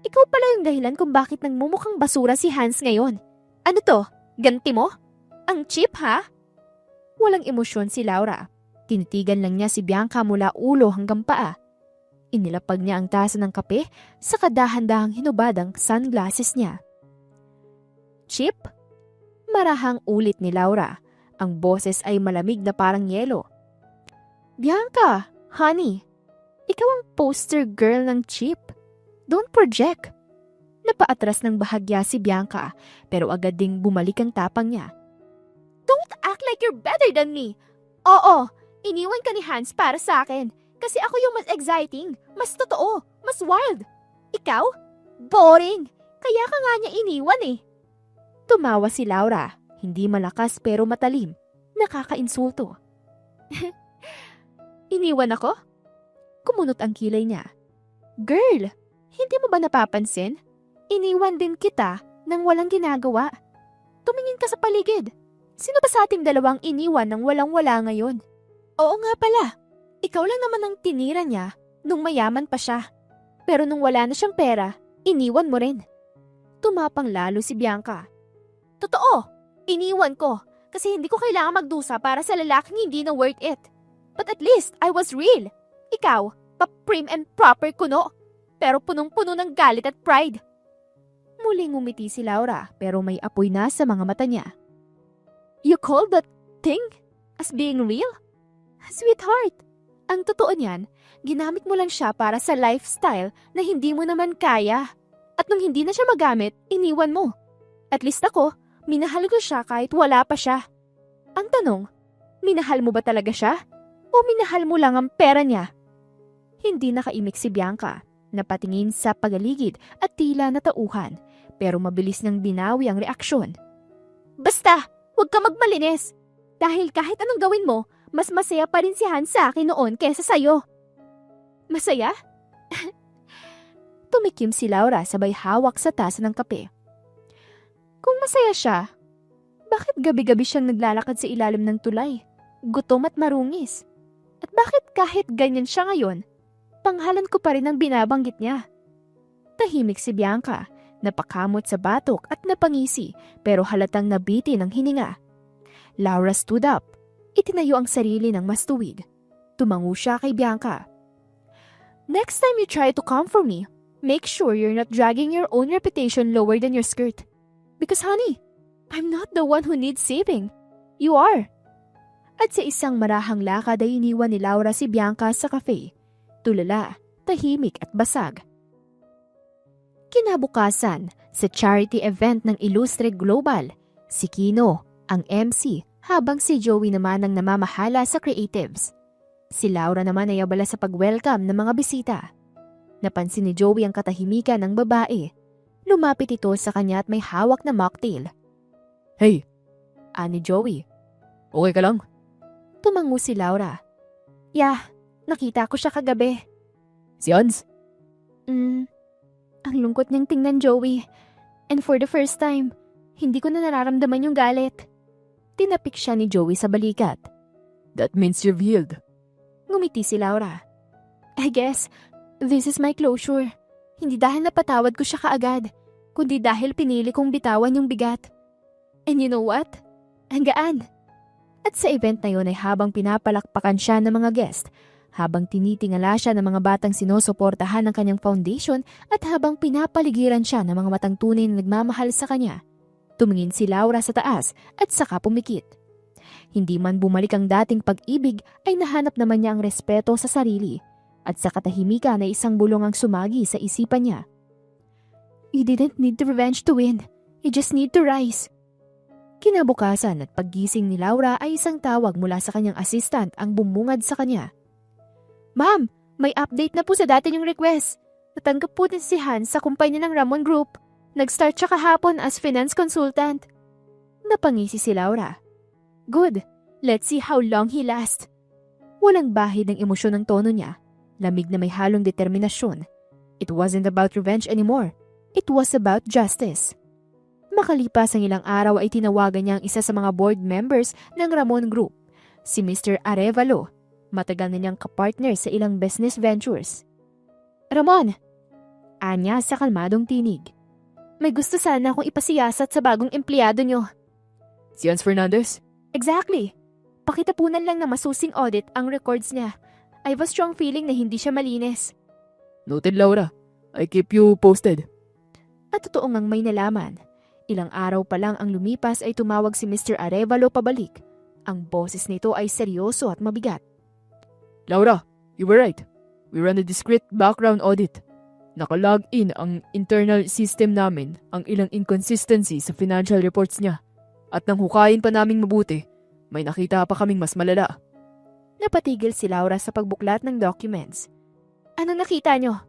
Ikaw pala yung dahilan kung bakit nagmumukhang basura si Hans ngayon. Ano to? Ganti mo? Ang cheap ha? Walang emosyon si Laura. Tinitigan lang niya si Bianca mula ulo hanggang paa. Inilapag niya ang tasa ng kape sa kadahan-dahang hinubad ang sunglasses niya. Cheap? Marahang ulit ni Laura. Ang boses ay malamig na parang yelo. Bianca, honey, ikaw ang poster girl ng cheap. Don't project. Napaatras ng bahagya si Bianca pero agad ding bumalik ang tapang niya. Don't act like you're better than me. Oo, iniwan ka ni Hans para sa akin kasi ako yung mas exciting, mas totoo, mas wild. Ikaw? Boring. Kaya ka nga niya iniwan eh. Tumawa si Laura, hindi malakas pero matalim. Nakakainsulto. Iniwan ako? Kumunot ang kilay niya. Girl, hindi mo ba napapansin? Iniwan din kita nang walang ginagawa. Tumingin ka sa paligid. Sino ba sa ating dalawang iniwan nang walang-wala ngayon? Oo nga pala. Ikaw lang naman ang tinira niya nung mayaman pa siya. Pero nung wala na siyang pera, iniwan mo rin. Tumapang lalo si Bianca. Totoo, iniwan ko kasi hindi ko kailangan magdusa para sa lalaking hindi na worth it. But at least I was real. Ikaw, pa-prim and proper kuno. Pero punong-puno ng galit at pride. Muling ngumiti si Laura pero may apoy na sa mga mata niya. You call that thing as being real? Sweetheart, ang totoo niyan, ginamit mo lang siya para sa lifestyle na hindi mo naman kaya. At nung hindi na siya magamit, iniwan mo. At least ako, minahal ko siya kahit wala pa siya. Ang tanong, minahal mo ba talaga siya? O minahal mo lang ang pera niya? Hindi nakaimik si Bianca. Napatingin sa pagaligid at tila natauhan. Pero mabilis nang binawi ang reaksyon. Basta, huwag ka magmalinis. Dahil kahit anong gawin mo, mas masaya pa rin si Hans sa akin noon kesa sa'yo. Masaya? Tumikim si Laura sabay hawak sa tasa ng kape. Kung masaya siya, bakit gabi-gabi siyang naglalakad sa ilalim ng tulay? Gutom at marungis. At bakit kahit ganyan siya ngayon, panghalan ko pa rin ang binabanggit niya? Tahimik si Bianca, napakamot sa batok at napangisi pero halatang nabiti ng hininga. Laura stood up. Itinayo ang sarili ng mas tuwid. Tumango siya kay Bianca. Next time you try to come for me, make sure you're not dragging your own reputation lower than your skirt. Because honey, I'm not the one who needs saving. You are. At sa isang marahang lakad ay iniwan ni Laura si Bianca sa cafe. Tulala, tahimik at basag. Kinabukasan, sa charity event ng Illustre Global, si Kino, ang MC, habang si Joey naman ang namamahala sa creatives. Si Laura naman ay abala sa pag-welcome ng mga bisita. Napansin ni Joey ang katahimikan ng babae. Lumapit ito sa kanya at may hawak na mocktail. Hey! Ani Joey. Okay ka lang? Tumango si Laura. Yeah, nakita ko siya kagabi. Si Hans? Ang lungkot niyang tingnan, Joey. And for the first time, hindi ko na nararamdaman yung galit. Tinapik siya ni Joey sa balikat. That means you've healed. Ngumiti si Laura. I guess, this is my closure. Hindi dahil napatawad ko siya kaagad, kundi dahil pinili kong bitawan yung bigat. And you know what? Ang gaan. At sa event na yun ay habang pinapalakpakan siya ng mga guest, habang tinitingala siya ng mga batang sinusuportahan ng kanyang foundation at habang pinapaligiran siya ng mga matang tunay na nagmamahal sa kanya, tumingin si Laura sa taas at saka pumikit. Hindi man bumalik ang dating pag-ibig ay nahanap naman niya ang respeto sa sarili at sa katahimikan ay isang bulong ang sumagi sa isipan niya. You didn't need the revenge to win. You just need to rise. Kinabukasan at paggising ni Laura ay isang tawag mula sa kanyang assistant ang bumungad sa kanya. Ma'am, may update na po sa dati niyong request. Natanggap po din si Hans sa kumpanya ng Ramon Group. Nag-start siya kahapon as finance consultant. Napangisi si Laura. Good. Let's see how long he lasts. Walang bahid ng emosyon ng tono niya. Lamig na may halong determinasyon. It wasn't about revenge anymore. It was about justice. Makalipas ang ilang araw ay tinawagan niya ang isa sa mga board members ng Ramon Group, si Mr. Arevalo. Matagal na niyang kapartner sa ilang business ventures. Ramon! Anya sa kalmadong tinig. May gusto sana akong ipasiyasat sa bagong empleyado niyo. Si Hans Fernandez? Exactly. Pakitapunan lang na masusing audit ang records niya. I have a strong feeling na hindi siya malinis. Noted, Laura. I keep you posted. At totoo ngang may nalaman. Ilang araw pa lang ang lumipas ay tumawag si Mr. Arevalo pabalik. Ang boses nito ay seryoso at mabigat. Laura, you were right. We ran a discreet background audit. Nakalog in ang internal system namin ang ilang inconsistency sa financial reports niya. At nang hukayin pa naming mabuti, may nakita pa kaming mas malala. Napatigil si Laura sa pagbuklat ng documents. Ano nakita nyo?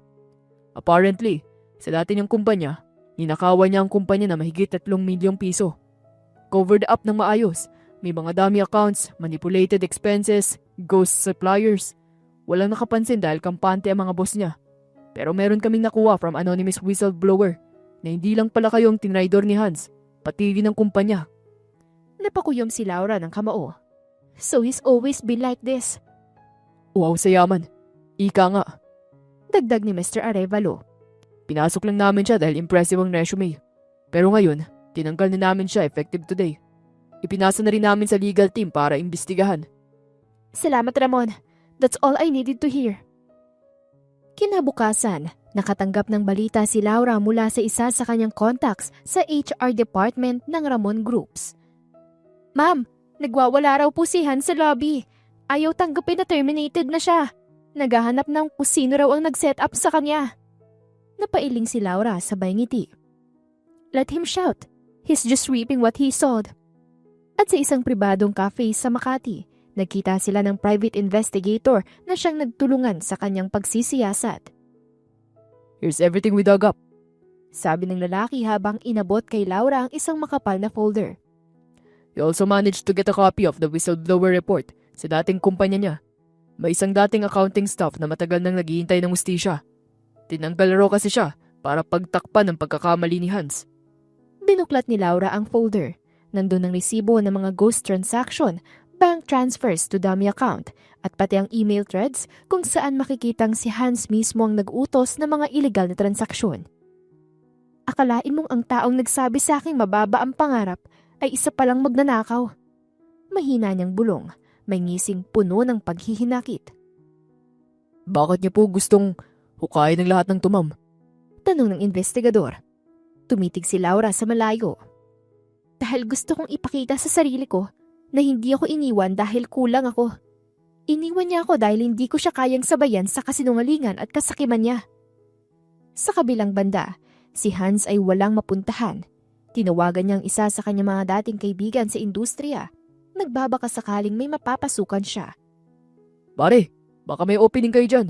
Apparently, sa dati niyang kumpanya, ninakawan niya ang kumpanya na mahigit 3 milyong piso. Covered up ng maayos. May mga dummy accounts, manipulated expenses, ghost suppliers. Walang nakapansin dahil kampante ang mga boss niya. Pero meron kaming nakuha from anonymous whistleblower na hindi lang pala kayong tinraidor ni Hans, pati rin ang kumpanya. Napakuyom si Laura ng kamao. So he's always been like this. Wow sa yaman. Ika nga. Dagdag ni Mr. Arevalo. Pinasok lang namin siya dahil impressive ang resume. Pero ngayon, tinanggal na namin siya effective today. Ipinasa na rin namin sa legal team para imbestigahan. Salamat, Ramon. That's all I needed to hear. Kinabukasan, nakatanggap ng balita si Laura mula sa isa sa kanyang contacts sa HR department ng Ramon Groups. Ma'am, nagwawala raw po si Hans sa lobby. Ayaw tanggapin na terminated na siya. Naghahanap ng kung sino raw ang nag-set up sa kanya. Napailing si Laura sabay ngiti. Let him shout. He's just reaping what he sowed. At sa isang pribadong cafe sa Makati, nagkita sila ng private investigator na siyang nagtulungan sa kanyang pagsisiyasat. Here's everything we dug up. Sabi ng lalaki habang inabot kay Laura ang isang makapal na folder. We also managed to get a copy of the whistleblower report sa dating kumpanya niya. May isang dating accounting staff na matagal nang naghihintay ng hustisya. Tinanggal raw kasi siya para pagtakpan ng pagkakamali ni Hans. Binuklat ni Laura ang folder. Nandun ang resibo ng mga ghost transaction, bank transfers to dummy account, at pati ang email threads kung saan makikitang si Hans mismo ang nag-utos ng mga illegal na transaksyon. Akalain mong ang taong nagsabi sa aking mababa ang pangarap ay isa palang magnanakaw. Mahina niyang bulong, may ngising puno ng paghihinakit. Bakit niya po gustong hukayin ng lahat ng tumam? Tanong ng investigador. Tumitig si Laura sa malayo. Dahil gusto kong ipakita sa sarili ko na hindi ako iniwan dahil kulang ako. Iniwan niya ako dahil hindi ko siya kayang sabayan sa kasinungalingan at kasakiman niya. Sa kabilang banda, si Hans ay walang mapuntahan. Tinawagan niya ang isa sa kanyang mga dating kaibigan sa industriya. Nagbabaka sakaling may mapapasukan siya. Pare, baka may opening kayo dyan.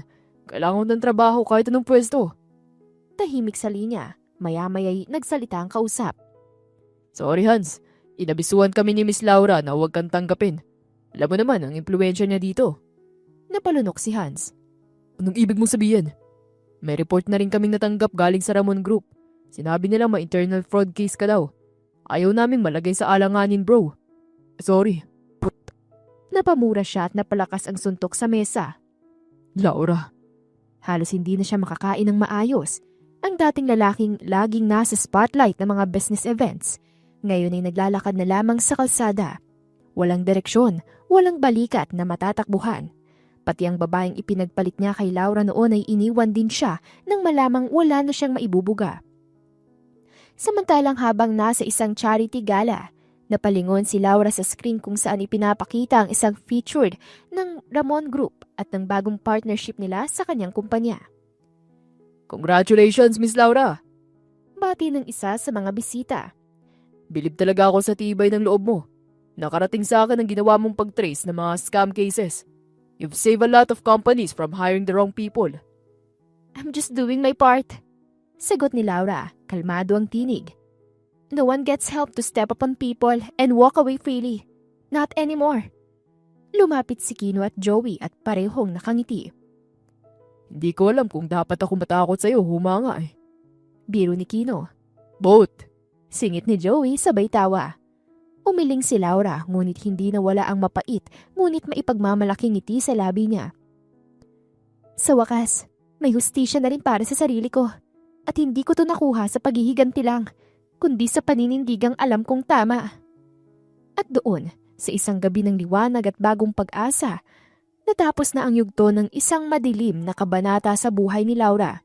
Kailangan ko ng trabaho kahit anong pwesto. Tahimik sa linya, maya-maya'y nagsalita ang kausap. Sorry Hans, inabisuhan kami ni Miss Laura na huwag kang tanggapin. Alam mo naman ang impluensya niya dito. Napalunok si Hans. Anong ibig mong sabihin? May report na rin kaming natanggap galing sa Ramon Group. Sinabi nila may internal fraud case ka daw. Ayaw naming malagay sa alanganin bro. Sorry. Napamura siya at napalakas ang suntok sa mesa. Laura. Halos hindi na siya makakain ng maayos. Ang dating lalaking laging nasa spotlight ng mga business events, ngayon ay naglalakad na lamang sa kalsada. Walang direksyon, walang balikat na matatakbuhan. Pati ang babaeng ipinagpalit niya kay Laura noon ay iniwan din siya nang malamang wala na siyang maibubuga. Samantalang habang nasa isang charity gala, napalingon si Laura sa screen kung saan ipinapakita ang isang featured ng Ramon Group at ng bagong partnership nila sa kanyang kumpanya. Congratulations, Miss Laura! Bati ng isa sa mga bisita. Bilib talaga ako sa tibay ng loob mo. Nakarating sa akin ang ginawa mong pag-trace ng mga scam cases. You've saved a lot of companies from hiring the wrong people. I'm just doing my part. Sagot ni Laura, kalmado ang tinig. No one gets help to step upon people and walk away freely. Not anymore. Lumapit si Kino at Joey at parehong nakangiti. Hindi ko alam kung dapat ako matakot sa'yo, humanga eh. Biro ni Kino. Both. Singit ni Joey sabay tawa. Umiling si Laura ngunit hindi nawala ang mapait ngunit maipagmamalaking ngiti sa labi niya. Sa wakas, may hustisya na rin para sa sarili ko. At hindi ko to nakuha sa paghihiganti lang, kundi sa paninindigang alam kong tama. At doon, sa isang gabi ng liwanag at bagong pag-asa, natapos na ang yugto ng isang madilim na kabanata sa buhay ni Laura.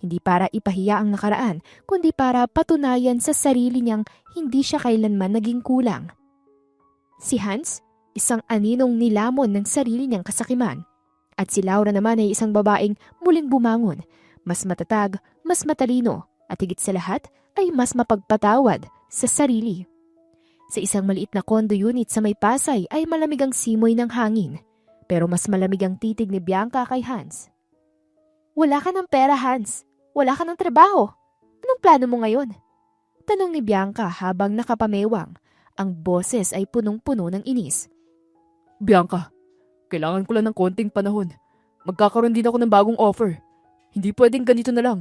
Hindi para ipahiya ang nakaraan, kundi para patunayan sa sarili niyang hindi siya kailanman naging kulang. Si Hans, isang aninong nilamon ng sarili niyang kasakiman. At si Laura naman ay isang babaeng muling bumangon, mas matatag, mas matalino, at higit sa lahat ay mas mapagpatawad sa sarili. Sa isang maliit na condo unit sa may Pasay ay malamig ang simoy ng hangin, pero mas malamig ang titig ni Bianca kay Hans. Wala ka ng pera, Hans. Wala ka ng trabaho. Anong plano mo ngayon? Tanong ni Bianca habang nakapamewang. Ang boses ay punong-puno ng inis. Bianca, kailangan ko lang ng konting panahon. Magkakaroon din ako ng bagong offer. Hindi pwedeng ganito na lang.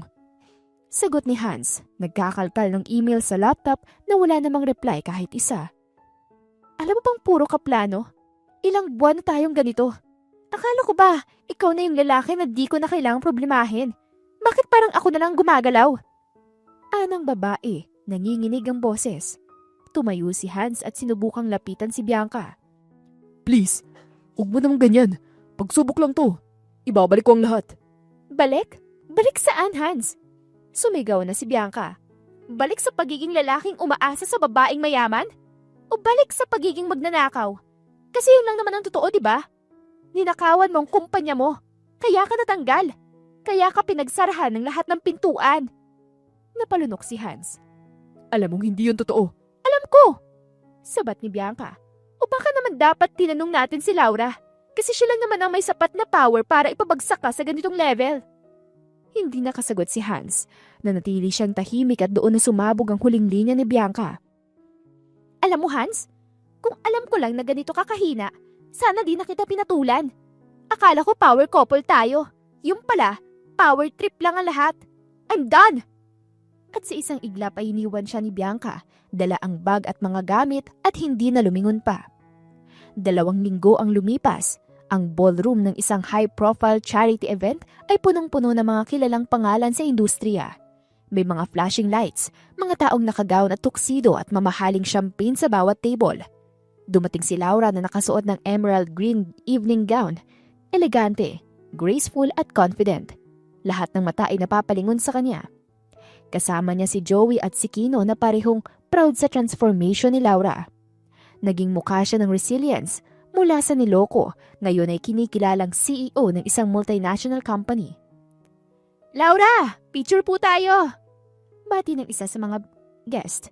Sagot ni Hans, nagkakalkal ng email sa laptop na wala namang reply kahit isa. Alam mo bang puro ka plano? Ilang buwan na tayong ganito. Akala ko ba, ikaw na yung lalaki na di ko na kailangang problemahin? Bakit parang ako na lang gumagalaw? Anang babae, nanginginig ang boses. Tumayo si Hans at sinubukang lapitan si Bianca. Please, huwag mo naman ganyan. Pagsubok lang to. Ibabalik ko ang lahat. Balik? Balik saan, Hans? Sumigaw na si Bianca. Balik sa pagiging lalaking umaasa sa babaeng mayaman? O balik sa pagiging magnanakaw? Kasi yun lang naman ang totoo, di ba? Ninakawan mo ang kumpanya mo. Kaya ka natanggal. Kaya ka pinagsarahan ng lahat ng pintuan. Napalunok si Hans. Alam mong hindi yun totoo. Alam ko! Sabat ni Bianca. O baka naman dapat tinanong natin si Laura? Kasi siya lang naman ang may sapat na power para ipabagsak ka sa ganitong level. Hindi nakasagot si Hans. Nanatili siyang tahimik at doon na sumabog ang huling linya ni Bianca. Alam mo, Hans? Kung alam ko lang na ganito kakahina, sana di na kita pinatulan. Akala ko power couple tayo. Yung pala, power trip lang ang lahat. I'm done! At sa isang iglap ay iniwan siya ni Bianca, dala ang bag at mga gamit at hindi na lumingon pa. 2 linggo ang lumipas. Ang ballroom ng isang high-profile charity event ay punong-puno ng mga kilalang pangalan sa industriya. May mga flashing lights, mga taong nakagawn at tuxedo at mamahaling champagne sa bawat table. Dumating si Laura na nakasuot ng emerald green evening gown. Elegante, graceful at confident. Lahat ng mata ay napapalingon sa kanya. Kasama niya si Joey at si Kino na parehong proud sa transformation ni Laura. Naging mukha siya ng resilience. Mula sa niloko, ngayon ay kinikilalang CEO ng isang multinational company. Laura, picture po tayo! Bati ng isa sa mga guest.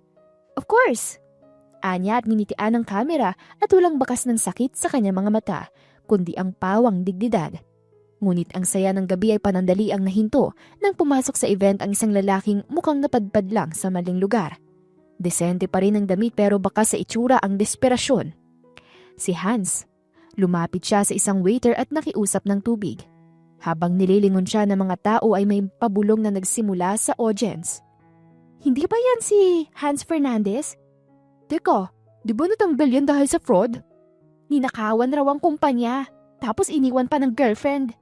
Of course! Anya at minitian ng kamera at walang bakas ng sakit sa kanyang mga mata, kundi ang pawang dignidad. Ngunit ang saya ng gabi ay panandali ang nahinto nang pumasok sa event ang isang lalaking mukhang napadpad lang sa maling lugar. Desente pa rin ang damit pero baka sa itsura ang desperasyon. Si Hans. Lumapit siya sa isang waiter at nakiusap ng tubig. Habang nililingon siya ng mga tao ay may pabulong na nagsimula sa audience. Hindi ba yan si Hans Fernandez? Teka, di ba natanggal yan dahil sa fraud? Ninakawan raw ang kumpanya, tapos iniwan pa ng girlfriend.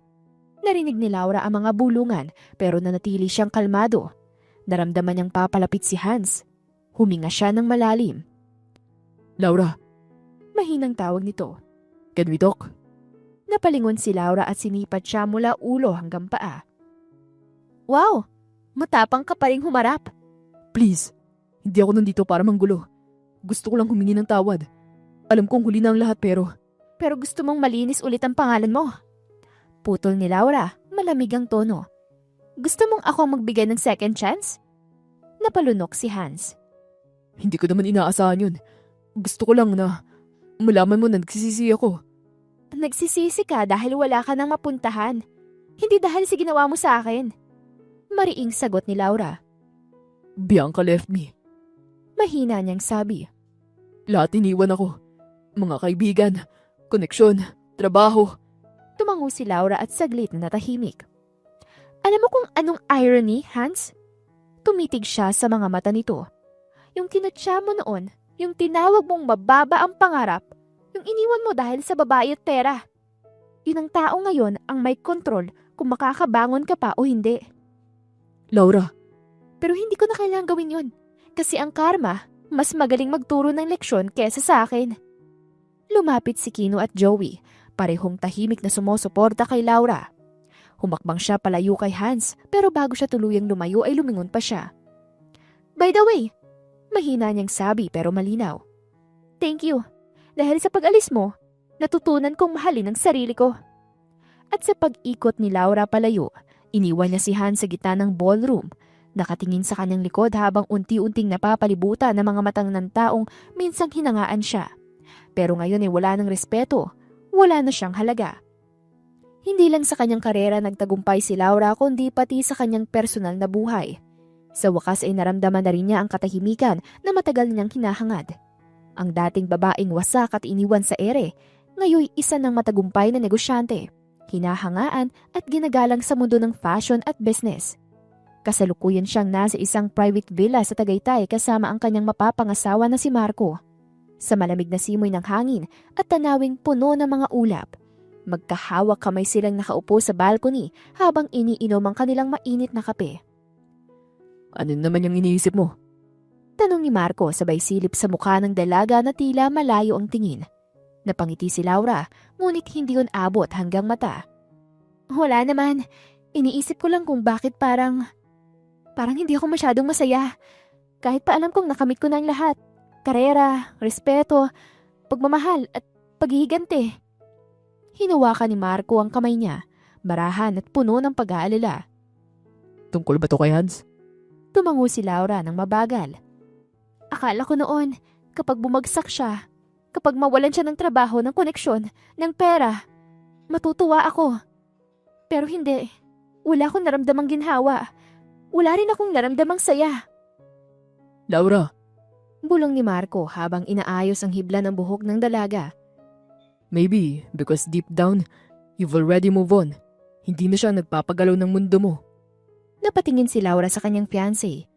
Narinig ni Laura ang mga bulungan pero nanatili siyang kalmado. Naramdaman niyang papalapit si Hans. Huminga siya ng malalim. Laura. Mahinang tawag nito. Can we talk? Napalingon si Laura at sinipat siya mula ulo hanggang paa. Wow! Matapang ka pa ring humarap. Please, hindi ako nandito para manggulo. Gusto ko lang humingi ng tawad. Alam kong huli na ang lahat pero gusto mong malinis ulit ang pangalan mo. Putol ni Laura, malamig ang tono. Gusto mong ako ang magbigay ng second chance? Napalunok si Hans. Hindi ko naman inaasahan yun. Gusto ko lang na malaman mo na nagsisisi ako. Nagsisisi ka dahil wala ka nang mapuntahan. Hindi dahil sa ginawa mo sa akin. Mariing sagot ni Laura. Bianca left me. Mahina niyang sabi. Lahat iniwan ako. Mga kaibigan, koneksyon, trabaho. Tumango si Laura at saglit na natahimik. Alam mo kung anong irony, Hans? Tumitig siya sa mga mata nito. Yung tinatya mo noon, yung tinawag mong mababa ang pangarap, yung iniwan mo dahil sa babae at pera. Yun ang tao ngayon ang may kontrol kung makakabangon ka pa o hindi. Laura, Pero hindi ko na kailangang gawin yun. Kasi ang karma, mas magaling magturo ng leksyon kesa sa akin. Lumapit si Kino at Joey, parehong tahimik na sumusuporta kay Laura. Humakbang siya palayo kay Hans, pero bago siya tuluyang lumayo ay lumingon pa siya. By the way, mahina niyang sabi pero malinaw. Thank you. Dahil sa pag-alis mo, natutunan kong mahalin ang sarili ko. At sa pag-ikot ni Laura palayo, iniwan niya si Hans sa gitna ng ballroom, nakatingin sa kanyang likod habang unti-unting napapalibutan ng mga matang ng taong minsang hinangaan siya. Pero ngayon ay wala ng respeto, wala na siyang halaga. Hindi lang sa kanyang karera nagtagumpay si Laura kundi pati sa kanyang personal na buhay. Sa wakas ay naramdaman na rin niya ang katahimikan na matagal niyang hinahangad. Ang dating babaeng wasak at iniwan sa ere, ngayon isa ng matagumpay na negosyante, hinahangaan at ginagalang sa mundo ng fashion at business. Kasalukuyan siyang nasa isang private villa sa Tagaytay kasama ang kanyang mapapangasawa na si Marco. Sa malamig na simoy ng hangin at tanawing puno ng mga ulap, magkahawak kamay silang nakaupo sa balcony habang iniinom ang kanilang mainit na kape. ano naman yung iniisip mo? Tanong ni Marco sabay silip sa mukha ng dalaga na tila malayo ang tingin. Napangiti si Laura, ngunit hindi yun abot hanggang mata. Wala naman. Iniisip ko lang kung bakit parang hindi ako masyadong masaya. Kahit pa alam kong nakamit ko na ang lahat. Karera, respeto, pagmamahal at paghihiganti. Hinawakan ni Marco ang kamay niya, marahan at puno ng pag-aalala. Tungkol ba to kay Hans? Tumango si Laura ng mabagal. Akala ko noon, kapag bumagsak siya, kapag mawalan siya ng trabaho, ng koneksyon, ng pera, matutuwa ako. Pero hindi. Wala akong naramdamang ginhawa. Wala rin akong naramdamang saya. Laura, Bulong ni Marco habang inaayos ang hibla ng buhok ng dalaga. maybe because deep down, you've already moved on. Hindi na siya nagpapagalaw ng mundo mo. Napatingin si Laura sa kanyang fiancé.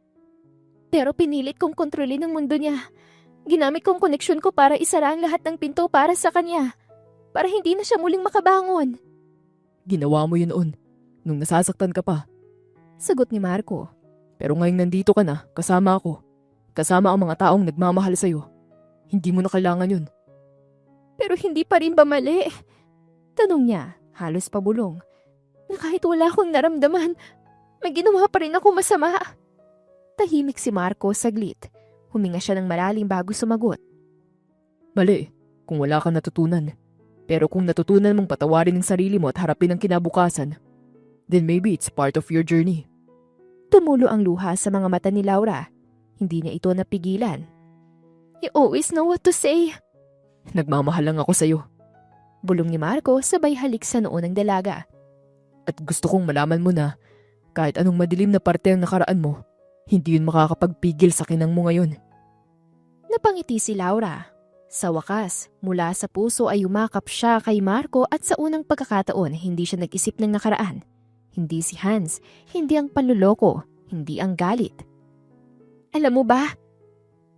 Pero pinilit kong kontrolin ang mundo niya. Ginamit kong koneksyon ko para isara ang lahat ng pinto para sa kanya. Para hindi na siya muling makabangon. Ginawa mo yun noon, nung nasasaktan ka pa. Sagot ni Marco. Pero ngayong nandito ka na, kasama ako. Kasama ang mga taong nagmamahal sa'yo. Hindi mo na kailangan yun. Pero hindi pa rin ba mali? Tanong niya, halos pabulong. Na kahit wala akong naramdaman, may ginawa pa rin ako masama. Tahimik si Marco saglit. Huminga siya ng malalim bago sumagot. Mali, kung wala kang natutunan. Pero kung natutunan mong patawarin ang sarili mo at harapin ang kinabukasan, then maybe it's part of your journey. Tumulo ang luha sa mga mata ni Laura. Hindi niya ito napigilan. You always know what to say. Nagmamahal lang ako sa'yo. Bulong ni Marco sabay halik sa noo ng dalaga. At gusto kong malaman mo na kahit anong madilim na parte ang nakaraan mo, hindi yun makakapagpigil sa kinang mo ngayon. Napangiti si Laura. Sa wakas, mula sa puso ay umakap siya kay Marco at sa unang pagkakataon hindi siya nag-isip ng nakaraan. Hindi si Hans, hindi ang panluloko, hindi ang galit. Alam mo ba?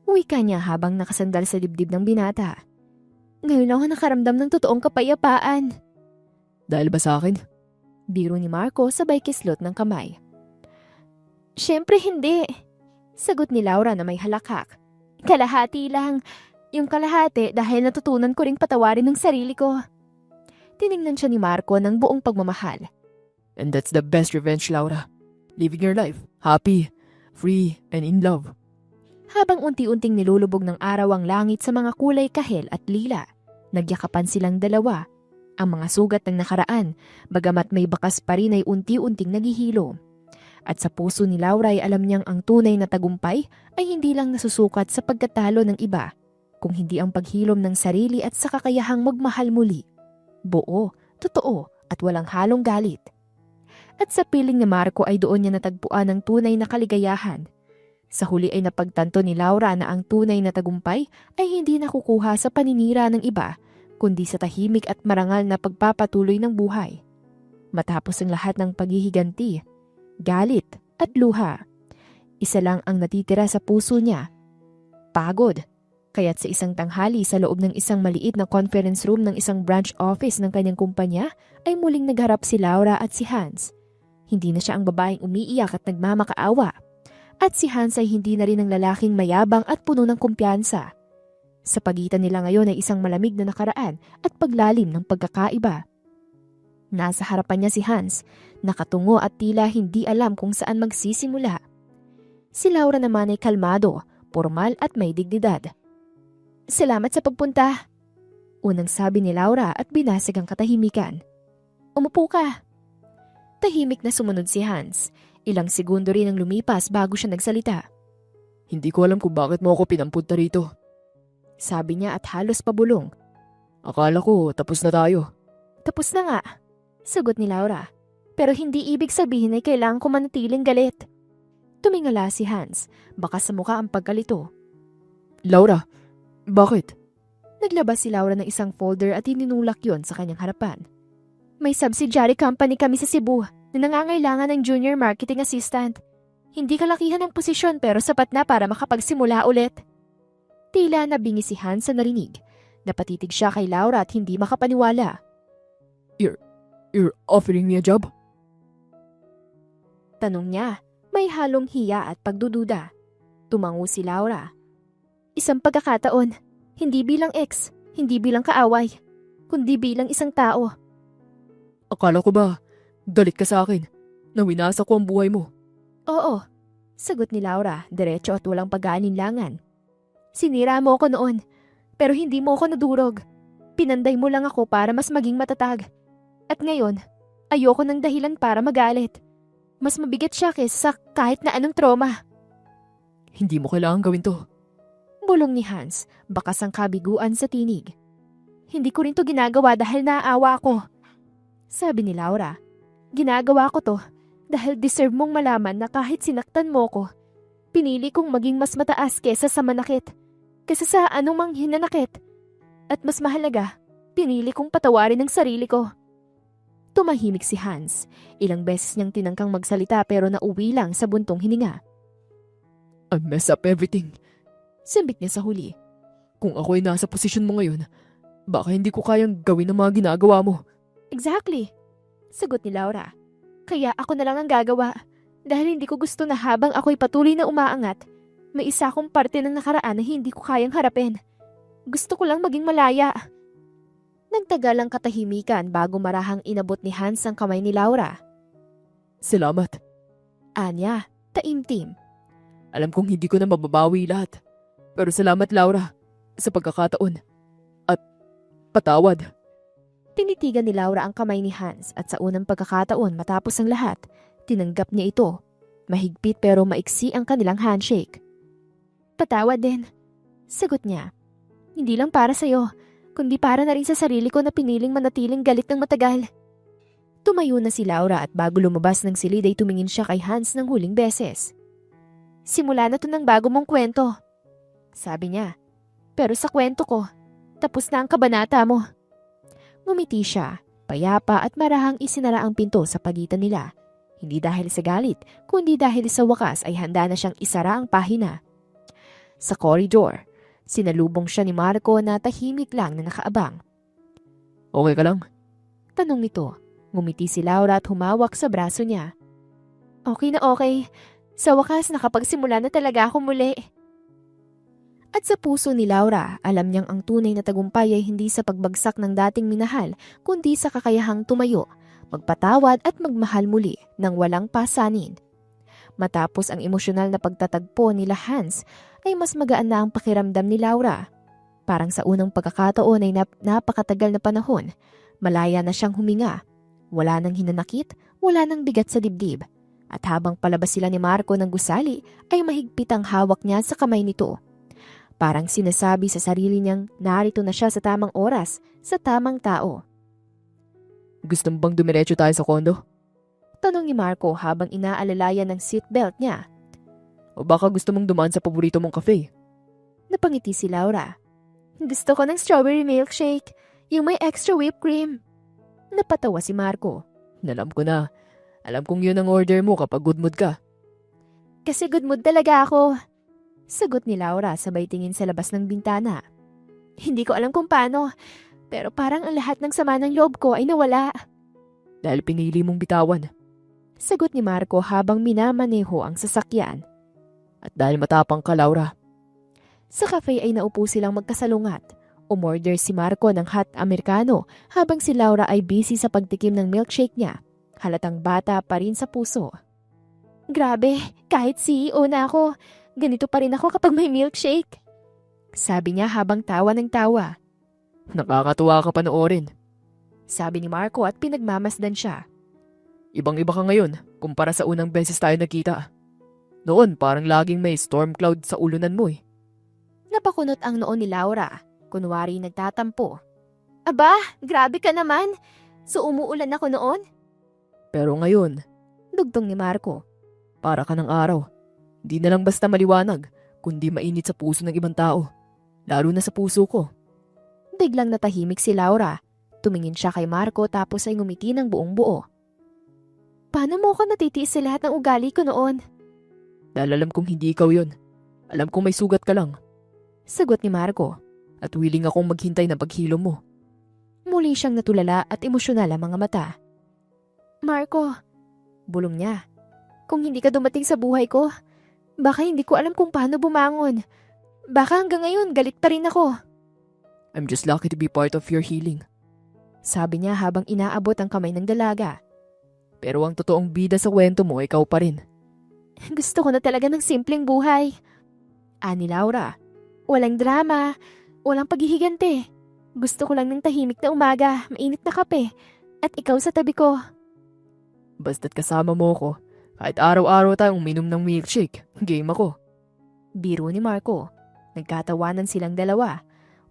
Wika niya habang nakasandal sa dibdib ng binata. Ngayon ako nakaramdam ng totoong kapayapaan. Dahil ba sa akin? Biro ni Marco sabay kislot ng kamay. Siyempre hindi. Sagot ni Laura na may halakhak. Kalahati lang. Yung kalahati dahil natutunan ko ring patawarin ng sarili ko. Tiningnan siya ni Marco ng buong pagmamahal. And that's the best revenge, Laura. Living your life, happy, free, and in love. Habang unti-unting nilulubog ng araw ang langit sa mga kulay kahel at lila, nagyakapan silang dalawa. Ang mga sugat ng nakaraan, bagamat may bakas pa rin ay unti-unting naghihilo. At sa puso ni Laura ay alam niyang ang tunay na tagumpay ay hindi lang nasusukat sa pagkatalo ng iba, kung hindi ang paghilom ng sarili at sa kakayahang magmahal muli. Buo, totoo at walang halong galit. At sa piling ni Marco ay doon niya natagpuan ang tunay na kaligayahan. Sa huli ay napagtanto ni Laura na ang tunay na tagumpay ay hindi nakukuha sa paninira ng iba, kundi sa tahimik at marangal na pagpapatuloy ng buhay. Matapos ang lahat ng paghihiganti, galit at luha, isa lang ang natitira sa puso niya: pagod. Kaya't sa isang tanghali sa loob ng isang maliit na conference room ng isang branch office ng kanyang kumpanya ay muling nagharap si Laura at si Hans. Hindi na siya ang babaeng umiiyak at nagmamakaawa. At si Hans ay hindi na rin ang lalaking mayabang at puno ng kumpiyansa. Sa pagitan nila ngayon ay isang malamig na nakaraan at paglalim ng pagkakaiba. Nasa harapan niya si Hans, nakatungo at tila hindi alam kung saan magsisimula. Si Laura naman ay kalmado, formal at may dignidad. "Salamat sa pagpunta," unang sabi ni Laura at binasag ang katahimikan. "Umupo ka." Tahimik na sumunod si Hans. Ilang segundo rin ang lumipas bago siya nagsalita. Hindi ko alam kung bakit mo ako pinampunta rito. Sabi niya at halos pabulong. Akala ko tapos na tayo. "Tapos na nga," sagot ni Laura. "Pero hindi ibig sabihin ay kailangan ko manatiling galit." Tumingala si Hans, baka sa mukha ang pagkalito. Laura, bakit? Naglabas si Laura ng isang folder at ininulak yon sa kanyang harapan. "May subsidiary company kami sa Cebu na nangangailangan ng junior marketing assistant. Hindi kalakihan ang posisyon pero sapat na para makapagsimula ulit." Tila nabingi si Hans sa narinig. Napatitig siya kay Laura at hindi makapaniwala. You're offering me a job? Tanong niya, may halong hiya at pagdududa. Tumango si Laura. "Isang pagkakataon, hindi bilang ex, hindi bilang kaaway, kundi bilang isang tao." Akala ko ba, galit ka sa akin, na winasa ko ang buhay mo? "Oo," sagot ni Laura, diretso at walang pag-aalinlangan. "Sinira mo ako noon, pero hindi mo ako nadurog. Pinanday mo lang ako para mas maging matatag. At ngayon, ayoko ng dahilan para magalit. Mas mabigat siya kaysa sa kahit na anong trauma." Hindi mo kailangan gawin to. Bulong ni Hans, bakas ang kabiguan sa tinig. "Hindi ko rin to ginagawa dahil naaawa ako," sabi ni Laura. "Ginagawa ko to dahil deserve mong malaman na kahit sinaktan mo ko, pinili kong maging mas mataas kesa sa manakit, kesa sa anumang hinanakit. At mas mahalaga, pinili kong patawarin ang sarili ko." Tumahimik si Hans. Ilang beses niyang tinangkang magsalita pero nauwi lang sa buntong hininga. I mess up everything. Sambit niya sa huli. Kung ako ay nasa posisyon mo ngayon, baka hindi ko kayang gawin ang mga ginagawa mo. "Exactly," sagot ni Laura. "Kaya ako na lang ang gagawa. Dahil hindi ko gusto na habang ako'y patuloy na umaangat, may isa akong parte ng nakaraan na hindi ko kayang harapin. Gusto ko lang maging malaya." Nagtagal ang katahimikan bago marahang inabot ni Hans ang kamay ni Laura. Salamat. Anya, taimtim. Alam kong hindi ko na mababawi lahat. Pero salamat, Laura, sa pagkakataon. At patawad. Tinitigan ni Laura ang kamay ni Hans at sa unang pagkakataon matapos ang lahat, tinanggap niya ito. Mahigpit pero maiksi ang kanilang handshake. "Patawad din," sagot niya. "Hindi lang para sa'yo, kundi para na rin sa sarili ko na piniling manatiling galit ng matagal." Tumayo na si Laura at bago lumabas ng silid ay tumingin siya kay Hans ng huling beses. "Simula na to ng bago mong kwento," sabi niya. "Pero sa kwento ko, tapos na ang kabanata mo." Ngumiti siya, payapa at marahang isinara ang pinto sa pagitan nila. Hindi dahil sa galit, kundi dahil sa wakas ay handa na siyang isara ang pahina. Sa corridor, sinalubong siya ni Marco na tahimik lang na nakaabang. Okay ka lang? Tanong nito. Ngumiti si Laura at humawak sa braso niya. "Okay na okay. Sa wakas nakapagsimula na talaga ako muli." At sa puso ni Laura, alam niyang ang tunay na tagumpay ay hindi sa pagbagsak ng dating minahal, kundi sa kakayahang tumayo, magpatawad at magmahal muli ng walang pasanin. Matapos ang emosyonal na pagtatagpo nila Hans, ay mas magaan na ang pakiramdam ni Laura. Parang sa unang pagkakataon ay napakatagal na panahon, malaya na siyang huminga. Wala nang hinanakit, wala nang bigat sa dibdib. At habang palabas sila ni Marco ng gusali, ay mahigpit ang hawak niya sa kamay nito. Parang sinasabi sa sarili niyang narito na siya sa tamang oras, sa tamang tao. Gusto mo bang dumiretso tayo sa kondo? Tanong ni Marco habang inaalalayan ng seatbelt niya. O baka gusto mong dumaan sa paborito mong cafe? Napangiti si Laura. Gusto ko ng strawberry milkshake, yung may extra whipped cream. Napatawa si Marco. Alam ko na. Alam kong yun ang order mo kapag good mood ka. Kasi good mood talaga ako. Sagot ni Laura sabay tingin sa labas ng bintana. Hindi ko alam kung paano, pero parang ang lahat ng sama ng loob ko ay nawala. Dahil pinili mong bitawan. Sagot ni Marco habang minamaneho ang sasakyan. At dahil matapang ka, Laura. Sa cafe ay naupo silang magkasalungat. Umorder si Marco ng hot americano habang si Laura ay busy sa pagtikim ng milkshake niya. Halatang bata pa rin sa puso. Grabe, kahit CEO na ako, ganito pa rin ako kapag may milkshake. Sabi niya habang tawa ng tawa. Nakakatuwa ka panoorin. Sabi ni Marco at pinagmamasdan siya. Ibang-iba ka ngayon kumpara sa unang beses tayo nagkita. Noon parang laging may storm cloud sa ulunan mo eh. Napakunot ang noon ni Laura. Kunwari nagtatampo. Aba, grabe ka naman. So umuulan ako noon? Pero ngayon, Dugtong ni Marco. para ka ng araw. Hindi na lang basta maliwanag, kundi mainit sa puso ng ibang tao. Lalo na sa puso ko. Biglang natahimik si Laura. Tumingin siya kay Marco tapos ay ngumiti ng buong buo. Paano mo ka natitiis sa lahat ng ugali ko noon? Dahil alam kong hindi ikaw yun. Alam kong may sugat ka lang. Sagot ni Marco. At willing akong maghintay ng paghilom mo. Muli siyang natulala at emosyonal ang mga mata. Marco, bulong niya. Kung hindi ka dumating sa buhay ko, baka hindi ko alam kung paano bumangon. Baka hanggang ngayon galit pa rin ako. I'm just lucky to be part of your healing. Sabi niya habang inaabot ang kamay ng dalaga. Pero ang totoong bida sa kwento mo, ikaw pa rin. Gusto ko na talaga ng simpleng buhay. Ani Laura, walang drama, walang paghihigante. Gusto ko lang ng tahimik na umaga, mainit na kape, at ikaw sa tabi ko. Basta't kasama mo ko, kahit araw-araw tayong uminom ng milkshake, game ako. Biro ni Marco. Nagkatawanan silang dalawa.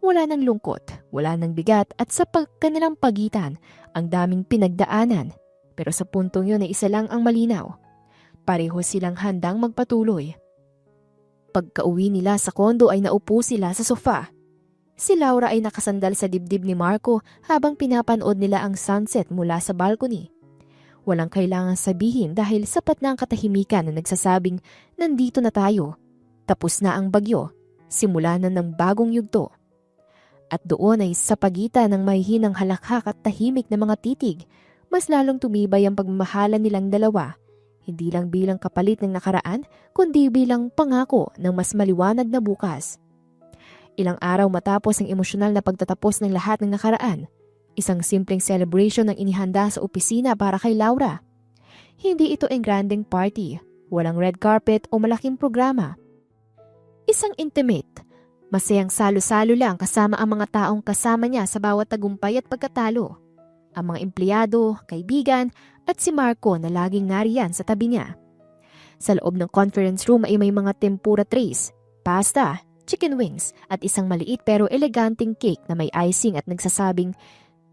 Wala nang lungkot, wala nang bigat at sa kanilang pagitan, ang daming pinagdaanan. Pero sa puntong yun ay isa lang ang malinaw. Pareho silang handang magpatuloy. Pagka-uwi nila sa kondo ay naupo sila sa sofa. Si Laura ay nakasandal sa dibdib ni Marco habang pinapanood nila ang sunset mula sa balcony. Walang kailangang sabihin dahil sapat na ang katahimikan na nagsasabing nandito na tayo. Tapos na ang bagyo. Simula na ng bagong yugto. At doon ay sa pagitan ng mahihinang halakhak at tahimik na mga titig, mas lalong tumibay ang pagmamahalan nilang dalawa. Hindi lang bilang kapalit ng nakaraan, kundi bilang pangako ng mas maliwanag na bukas. Ilang araw matapos ang emosyonal na pagtatapos ng lahat ng nakaraan, isang simpleng celebration ang inihanda sa opisina para kay Laura. Hindi ito ang granding party, walang red carpet o malaking programa. Isang intimate, masayang salo-salo lang kasama ang mga taong kasama niya sa bawat tagumpay at pagkatalo. Ang mga empleyado, kaibigan, at si Marco na laging nariyan sa tabi niya. Sa loob ng conference room ay may mga tempura trays, pasta, chicken wings, at isang maliit pero eleganting cake na may icing at nagsasabing,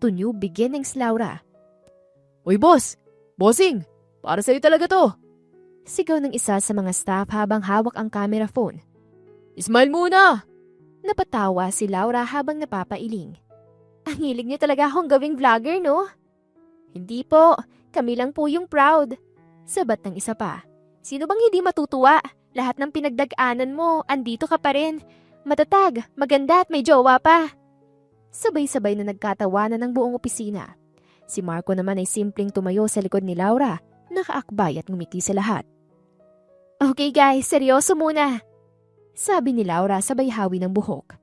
"To new beginnings, Laura." Uy boss! Bossing! Para sa'yo talaga to! Sigaw ng isa sa mga staff habang hawak ang camera phone. Smile muna! Napatawa si Laura habang napapailing. Ang hilig niyo talaga akong gawing vlogger, no? Hindi po, kami lang po yung proud. Sabat ng isa pa. Sino bang hindi matutuwa? Lahat ng pinagdag-anan mo, andito ka pa rin. Matatag, maganda at may jowa pa. Sabay-sabay na nagkatawanan ng buong opisina. Si Marco naman ay simpleng tumayo sa likod ni Laura, nakaakbay at ngumiti sa lahat. Okay guys, seryoso muna. Sabi ni Laura sabay hawi ng buhok.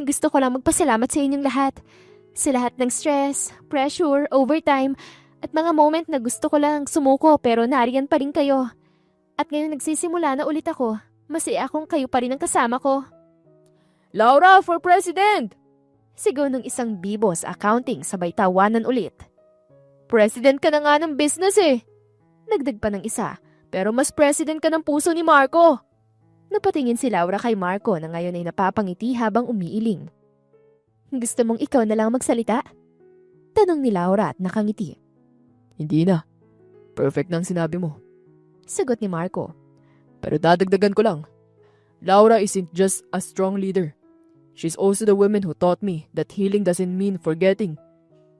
Gusto ko lang magpasalamat sa inyong lahat. Sa lahat ng stress, pressure, overtime, at mga moment na gusto ko lang sumuko pero nariyan pa rin kayo. At ngayon nagsisimula na ulit ako. Masaya akong kayo pa rin ang kasama ko. Laura for president! Sigaw ng isang bibos accounting sabay tawanan ulit. President ka na nga ng business eh. Nagdag pa ng isa, pero mas president ka ng puso ni Marco. Napatingin si Laura kay Marco na ngayon ay napapangiti habang umiiling. Gusto mong ikaw na lang magsalita? Tanong ni Laura at nakangiti. Hindi na. Perfect na ang sinabi mo. Sagot ni Marco. Pero dadagdagan ko lang, Laura isn't just a strong leader. She's also the woman who taught me that healing doesn't mean forgetting.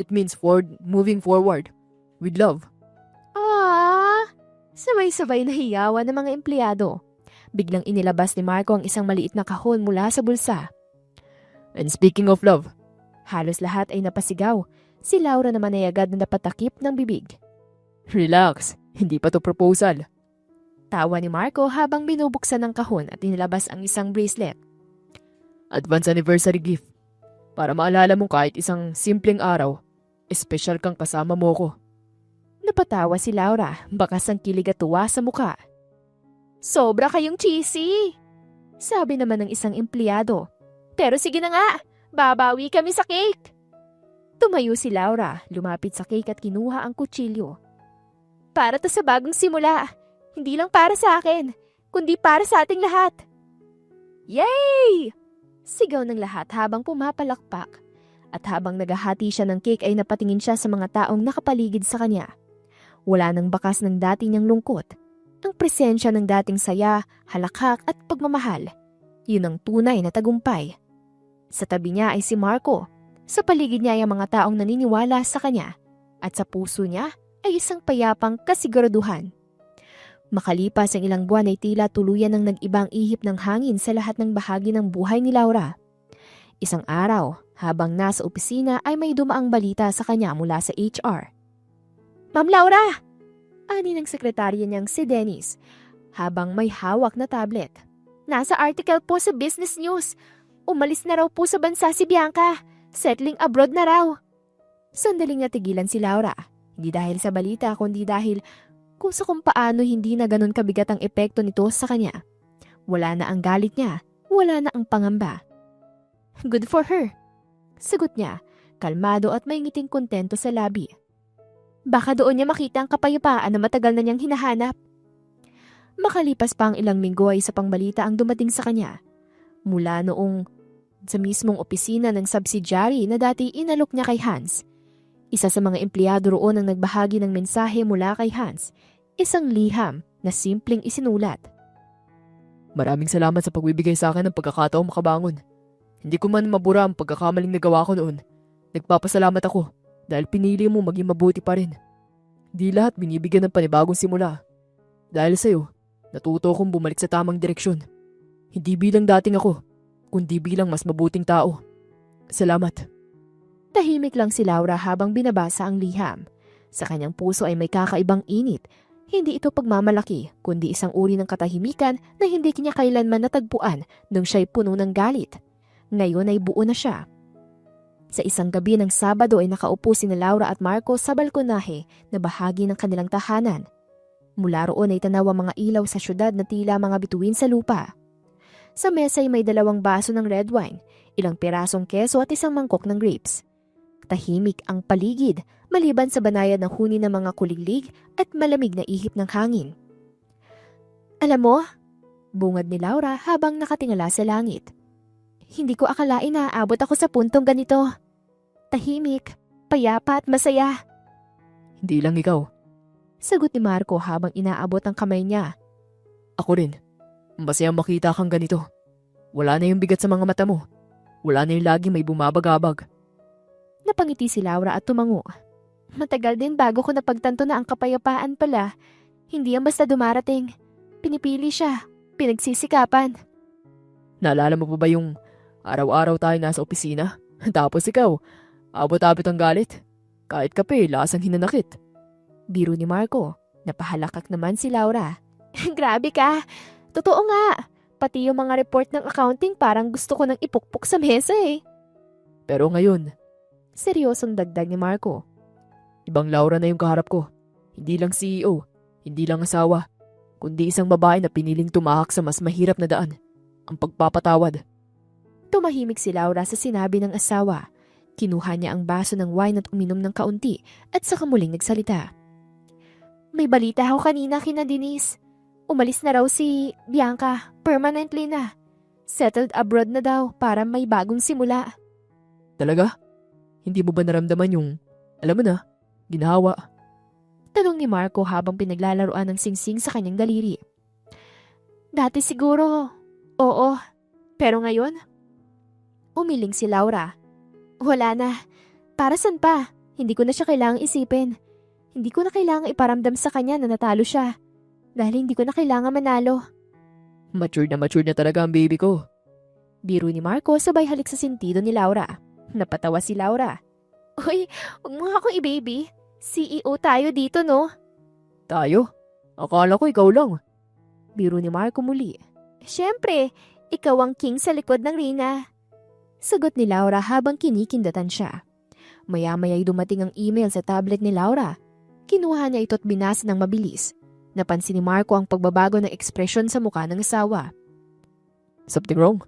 It means moving forward with love. Ah! Sabay-sabay na hiyawan ng mga empleyado. Biglang inilabas ni Marco ang isang maliit na kahon mula sa bulsa. And speaking of love, Halos lahat ay napasigaw. Si Laura naman ay agad na napatakip ng bibig. relax, hindi pa to proposal. Tawa ni Marco habang binubuksan ng kahon at inilabas ang isang bracelet. Advance anniversary gift. Para maalala mo kahit isang simpleng araw, espesyal kang kasama mo ko. Napatawa si Laura, bakas ang kilig at tuwa sa muka. Sobra kayong cheesy! Sabi naman ng isang empleyado. Pero sige na nga, babawi kami sa cake! Tumayo si Laura, lumapit sa cake at kinuha ang kutsilyo. Para to sa bagong simula. Hindi lang para sa akin, kundi para sa ating lahat. Yay! Sigaw ng lahat habang pumapalakpak. At habang naghahati siya ng cake ay napatingin siya sa mga taong nakapaligid sa kanya. Wala nang bakas ng dati niyang lungkot. Ang presensya ng dating saya, halakhak at pagmamahal. Yun ang tunay na tagumpay. Sa tabi niya ay si Marco. Sa paligid niya ay ang mga taong naniniwala sa kanya. At sa puso niya ay isang payapang kasiguraduhan. Makalipas ang ilang buwan ay tila tuluyan ng nag-ibang ihip ng hangin sa lahat ng bahagi ng buhay ni Laura. Isang araw, habang nasa opisina ay may dumaang balita sa kanya mula sa HR. Ma'am Laura! Ani ng sekretarya niyang si Dennis, habang may hawak na tablet. Nasa article po sa Business News. Umalis na raw po sa bansa si Bianca. Settling abroad na raw. Sandaling natigilan si Laura. Hindi dahil sa balita, kundi dahil kung paano hindi na ganun kabigat ang epekto nito sa kanya. Wala na ang galit niya, wala na ang pangamba. Good for her. Sagot niya, kalmado at may ngiting kontento sa labi. Baka doon niya makita ang kapayapaan na matagal na niyang hinahanap. Makalipas pa ang ilang linggo ay isa pang balita ang dumating sa kanya. Mula noong sa mismong opisina ng subsidiary na dati inalok niya kay Hans. Isa sa mga empleyado roon ang nagbahagi ng mensahe mula kay Hans. Isang liham na simpleng isinulat. Maraming salamat sa pagbibigay sa akin ng pagkakataong makabangon. Hindi ko man mabura ang pagkakamaling nagawa ko noon. Nagpapasalamat ako dahil pinili mo maging mabuti pa rin. Di lahat binibigyan ng panibagong simula. Dahil sa'yo, natuto akong bumalik sa tamang direksyon. Hindi bilang dating ako, kundi bilang mas mabuting tao. Salamat. Tahimik lang si Laura habang binabasa ang liham. Sa kanyang puso ay may kakaibang init. Hindi ito pagmamalaki, kundi isang uri ng katahimikan na hindi kanya kailanman natagpuan nung siya'y puno ng galit. Ngayon ay buo na siya. Sa isang gabi ng Sabado ay nakaupo sina Laura at Marco sa balkonahe na bahagi ng kanilang tahanan. Mula roon ay tanaw ang mga ilaw sa syudad na tila mga bituin sa lupa. Sa mesa ay may 2 baso ng red wine, ilang pirasong keso at isang mangkok ng grapes. Tahimik ang paligid, maliban sa banayad ng huni ng mga kuliglig at malamig na ihip ng hangin. Alam mo, bungad ni Laura habang nakatingala sa langit. Hindi ko akalain na aabot ako sa puntong ganito. Tahimik, payapa at masaya. Hindi lang ikaw. Sagot ni Marco habang inaabot ang kamay niya. Ako rin. Masayang makita kang ganito. Wala na yung bigat sa mga mata mo. Wala na yung lagi may bumabagabag. Napangiti si Laura at tumango. Matagal din bago ko napagtanto na ang kapayapaan pala. Hindi ang basta dumarating. Pinipili siya. Pinagsisikapan. Naalala mo pa ba yung araw-araw tayo nasa opisina? Tapos ikaw, abot-abot ang galit. Kahit kape, lasang hinanakit. Biro ni Marco. Napahalakak naman si Laura. Grabe ka. Totoo nga. Pati yung mga report ng accounting parang gusto ko nang ipukpok sa mesa eh. Pero ngayon, seryosong dagdag ni Marco. ibang Laura na yung kaharap ko. Hindi lang CEO, hindi lang asawa, kundi isang babae na piniling tumahak sa mas mahirap na daan, ang pagpapatawad. Tumahimik si Laura sa sinabi ng asawa. Kinuha niya ang baso ng wine at uminom ng kaunti at saka muling nagsalita. May balita ako kanina kina Denise. Umalis na raw si Bianca, permanently na. Settled abroad na daw para may bagong simula. Talaga? Hindi mo ba naramdaman yung, alam mo na, ginawa? Tanong ni Marco habang pinaglalaroan ng singsing sa kanyang daliri. Dati siguro, oo. Pero ngayon, umiling si Laura. Wala na. Para saan pa? Hindi ko na siya kailangang isipin. Hindi ko na kailangang iparamdam sa kanya na natalo siya. Dahil hindi ko na kailangang manalo. Mature na talaga ang baby ko. Biro ni Marco sabay halik sa sentido ni Laura. Napatawa si Laura. Uy, huwag mo nga akong i-baby. CEO tayo dito, no? Tayo? Akala ko ikaw lang. Biro ni Marco muli. Siyempre, ikaw ang king sa likod ng ringa. Sagot ni Laura habang kinikindatan siya. Maya-maya'y dumating ang email sa tablet ni Laura. Kinuha niya ito at binasa ng mabilis. Napansin ni Marco ang pagbabago ng ekspresyon sa mukha ng asawa. Something wrong?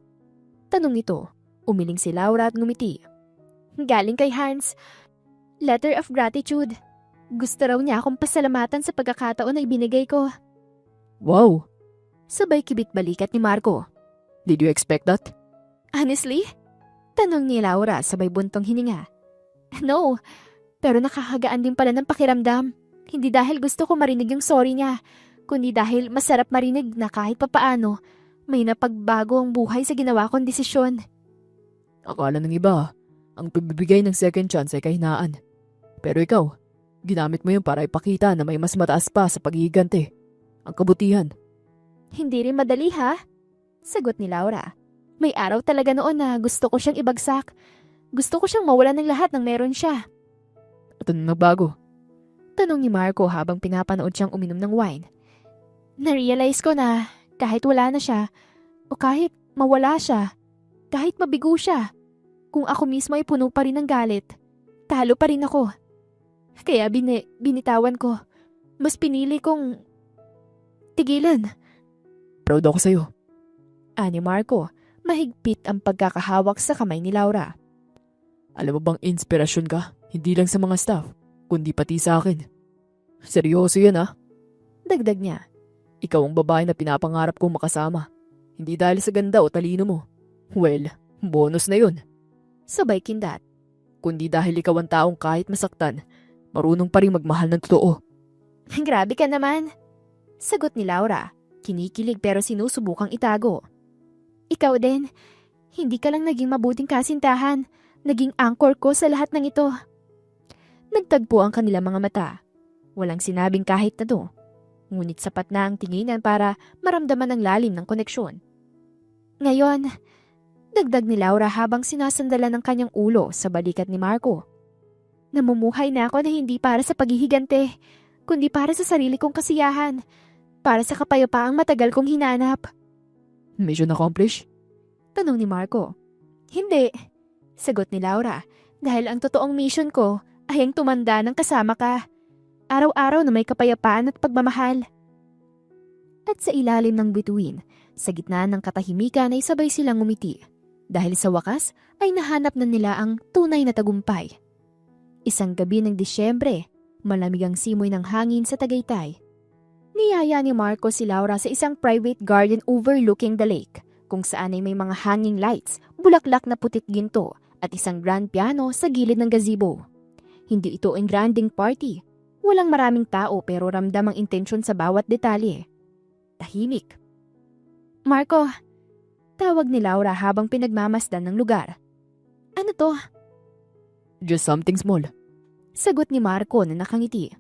Tanong nito. Umiling si Laura at ngumiti. Galing kay Hans. Letter of gratitude. Gusto raw niya akong pasalamatan sa pagkakataon na ibinigay ko. Wow! Sabay kibit balikat ni Marco. Did you expect that? Honestly? Tanong ni Laura sabay buntong hininga. No, pero nakakagaan din pala ng pakiramdam. Hindi dahil gusto ko marinig yung sorry niya, kundi dahil masarap marinig na kahit papaano, may napagbago ang buhay sa ginawa kong desisyon. Akala ng iba, ang pagbibigay ng second chance ay kahinaan. Pero ikaw, ginamit mo yun para ipakita na may mas mataas pa sa paghihiganti. Ang kabutihan. Hindi rin madali ha? Sagot ni Laura. May araw talaga noon na gusto ko siyang ibagsak. Gusto ko siyang mawalan ng lahat ng meron siya. At anong nagbago? Tanong ni Marco habang pinapanood siyang uminom ng wine. Na-realize ko na kahit wala na siya, o kahit mawala siya, kahit mabigo siya, kung ako mismo ay puno pa rin ng galit, talo pa rin ako. Kaya binitawan ko. Mas pinili kong tigilan. Proud ako sa'yo. Ani Marco, mahigpit ang pagkakahawak sa kamay ni Laura. Alam mo bang inspirasyon ka? Hindi lang sa mga staff, kundi pati sa akin. Seryoso yan ha? Dagdag niya. Ikaw ang babae na pinapangarap kong makasama. Hindi dahil sa ganda o talino mo. Well, bonus na yun. Sabay kindat. Kundi dahil ikaw ang taong kahit masaktan, marunong pa rin magmahal ng totoo. Grabe ka naman. Sagot ni Laura. Kinikilig pero sinusubukang itago. Ikaw din. Hindi ka lang naging mabuting kasintahan. Naging anchor ko sa lahat ng ito. Nagtagpo ang kanilang mga mata. Walang sinabing kahit na to. Ngunit sapat na ang tinginan para maramdaman ang lalim ng koneksyon. Ngayon, dagdag ni Laura habang sinasandalan ng kanyang ulo sa balikat ni Marco. Namumuhay na ako na hindi para sa paghihigante, kundi para sa sarili kong kasiyahan, para sa kapayapaang matagal kong hinanap. Mission accomplished? Tanong ni Marco. Hindi, sagot ni Laura, dahil ang totoong mission ko ay ang tumanda ng kasama ka. Araw-araw na may kapayapaan at pagmamahal. At sa ilalim ng bituin, sa gitna ng katahimikan ay sabay silang ngumiti. Dahil sa wakas ay nahanap na nila ang tunay na tagumpay. Isang gabi ng Disyembre, malamig ang simoy ng hangin sa Tagaytay. Niyaya ni Marco si Laura sa isang private garden overlooking the lake, kung saan ay may mga hanging lights, bulaklak na putit ginto, at isang grand piano sa gilid ng gazebo. Hindi ito ang granding party. Walang maraming tao pero ramdam ang intensyon sa bawat detalye. Tahimik. Marco, tawag ni Laura habang pinagmamasdan ng lugar. Ano to? Just something small. Sagot ni Marco na nakangiti.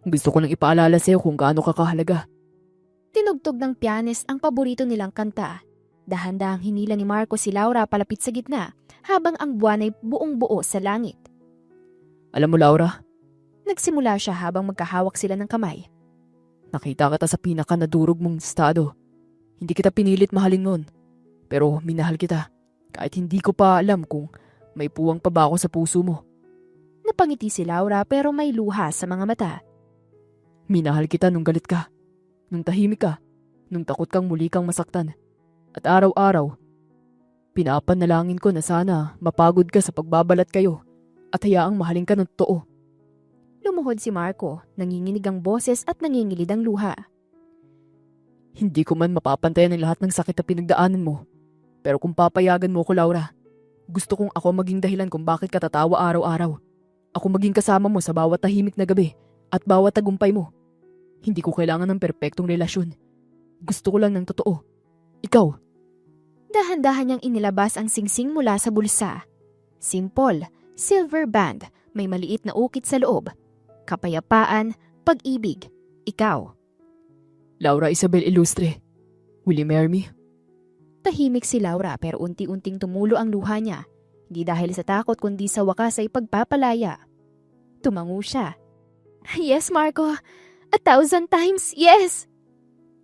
Gusto ko nang ipaalala sa'yo kung gaano ka kahalaga. Tinugtog ng pianist ang paborito nilang kanta. Dahan-dahang hinila ni Marco si Laura palapit sa gitna habang ang buwan ay buong buo sa langit. Alam mo Laura, Nagsimula siya habang magkahawak sila ng kamay. nakita kita sa pinaka nadurog mong estado. Hindi kita pinilit mahalin noon. Pero minahal kita. Kahit hindi ko pa alam kung may puwang pa ba ako sa puso mo. Napangiti si Laura pero may luha sa mga mata. Minahal kita nung galit ka. Nung tahimik ka. Nung takot kang muli kang masaktan. At araw-araw, pinapanalangin ko na sana mapagod ka sa pagbabalat kayo at hayaang mahalin ka ng totoo. Lumuhod si Marco, nanginginig ang boses at nangingilid ang luha. Hindi ko man mapapantayan ang lahat ng sakit na pinagdaanan mo. Pero kung papayagan mo ko, Laura, gusto kong ako maging dahilan kung bakit ka tatawa araw-araw. Ako maging kasama mo sa bawat tahimik na gabi at bawat tagumpay mo. Hindi ko kailangan ng perpektong relasyon. Gusto ko lang ng totoo. Ikaw, Dahan-dahan niyang inilabas ang singsing mula sa bulsa. Simple, silver band, may maliit na ukit sa loob. Kapayapaan, pag-ibig, ikaw. Laura Isabel Ilustre. Will you marry me? Tahimik si Laura pero unti-unting tumulo ang luha niya. Hindi dahil sa takot kundi sa wakas ay pagpapalaya. Tumango siya. Yes, Marco. 1,000 times, yes!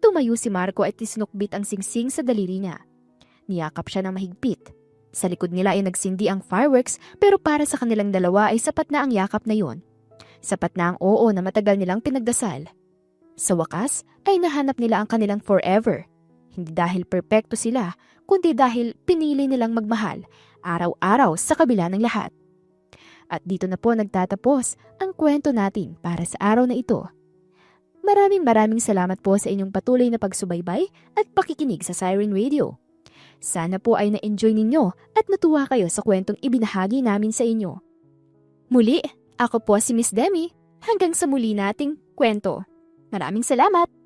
Tumayo si Marco at isinukbit ang singsing sa daliri niya. Niyakap siya ng mahigpit. Sa likod nila ay nagsindi ang fireworks pero para sa kanilang dalawa ay sapat na ang yakap na yon. Sapat na ang oo na matagal nilang pinagdasal. Sa wakas ay nahanap nila ang kanilang forever. Hindi dahil perpekto sila, kundi dahil pinili nilang magmahal, araw-araw sa kabila ng lahat. At dito na po nagtatapos ang kwento natin para sa araw na ito. Maraming salamat po sa inyong patuloy na pagsubaybay at pakikinig sa Siren Radio. Sana po ay na-enjoy ninyo at natuwa kayo sa kwentong ibinahagi namin sa inyo. Muli, ako po si Miss Demi. Hanggang sa muli nating kwento. Maraming salamat!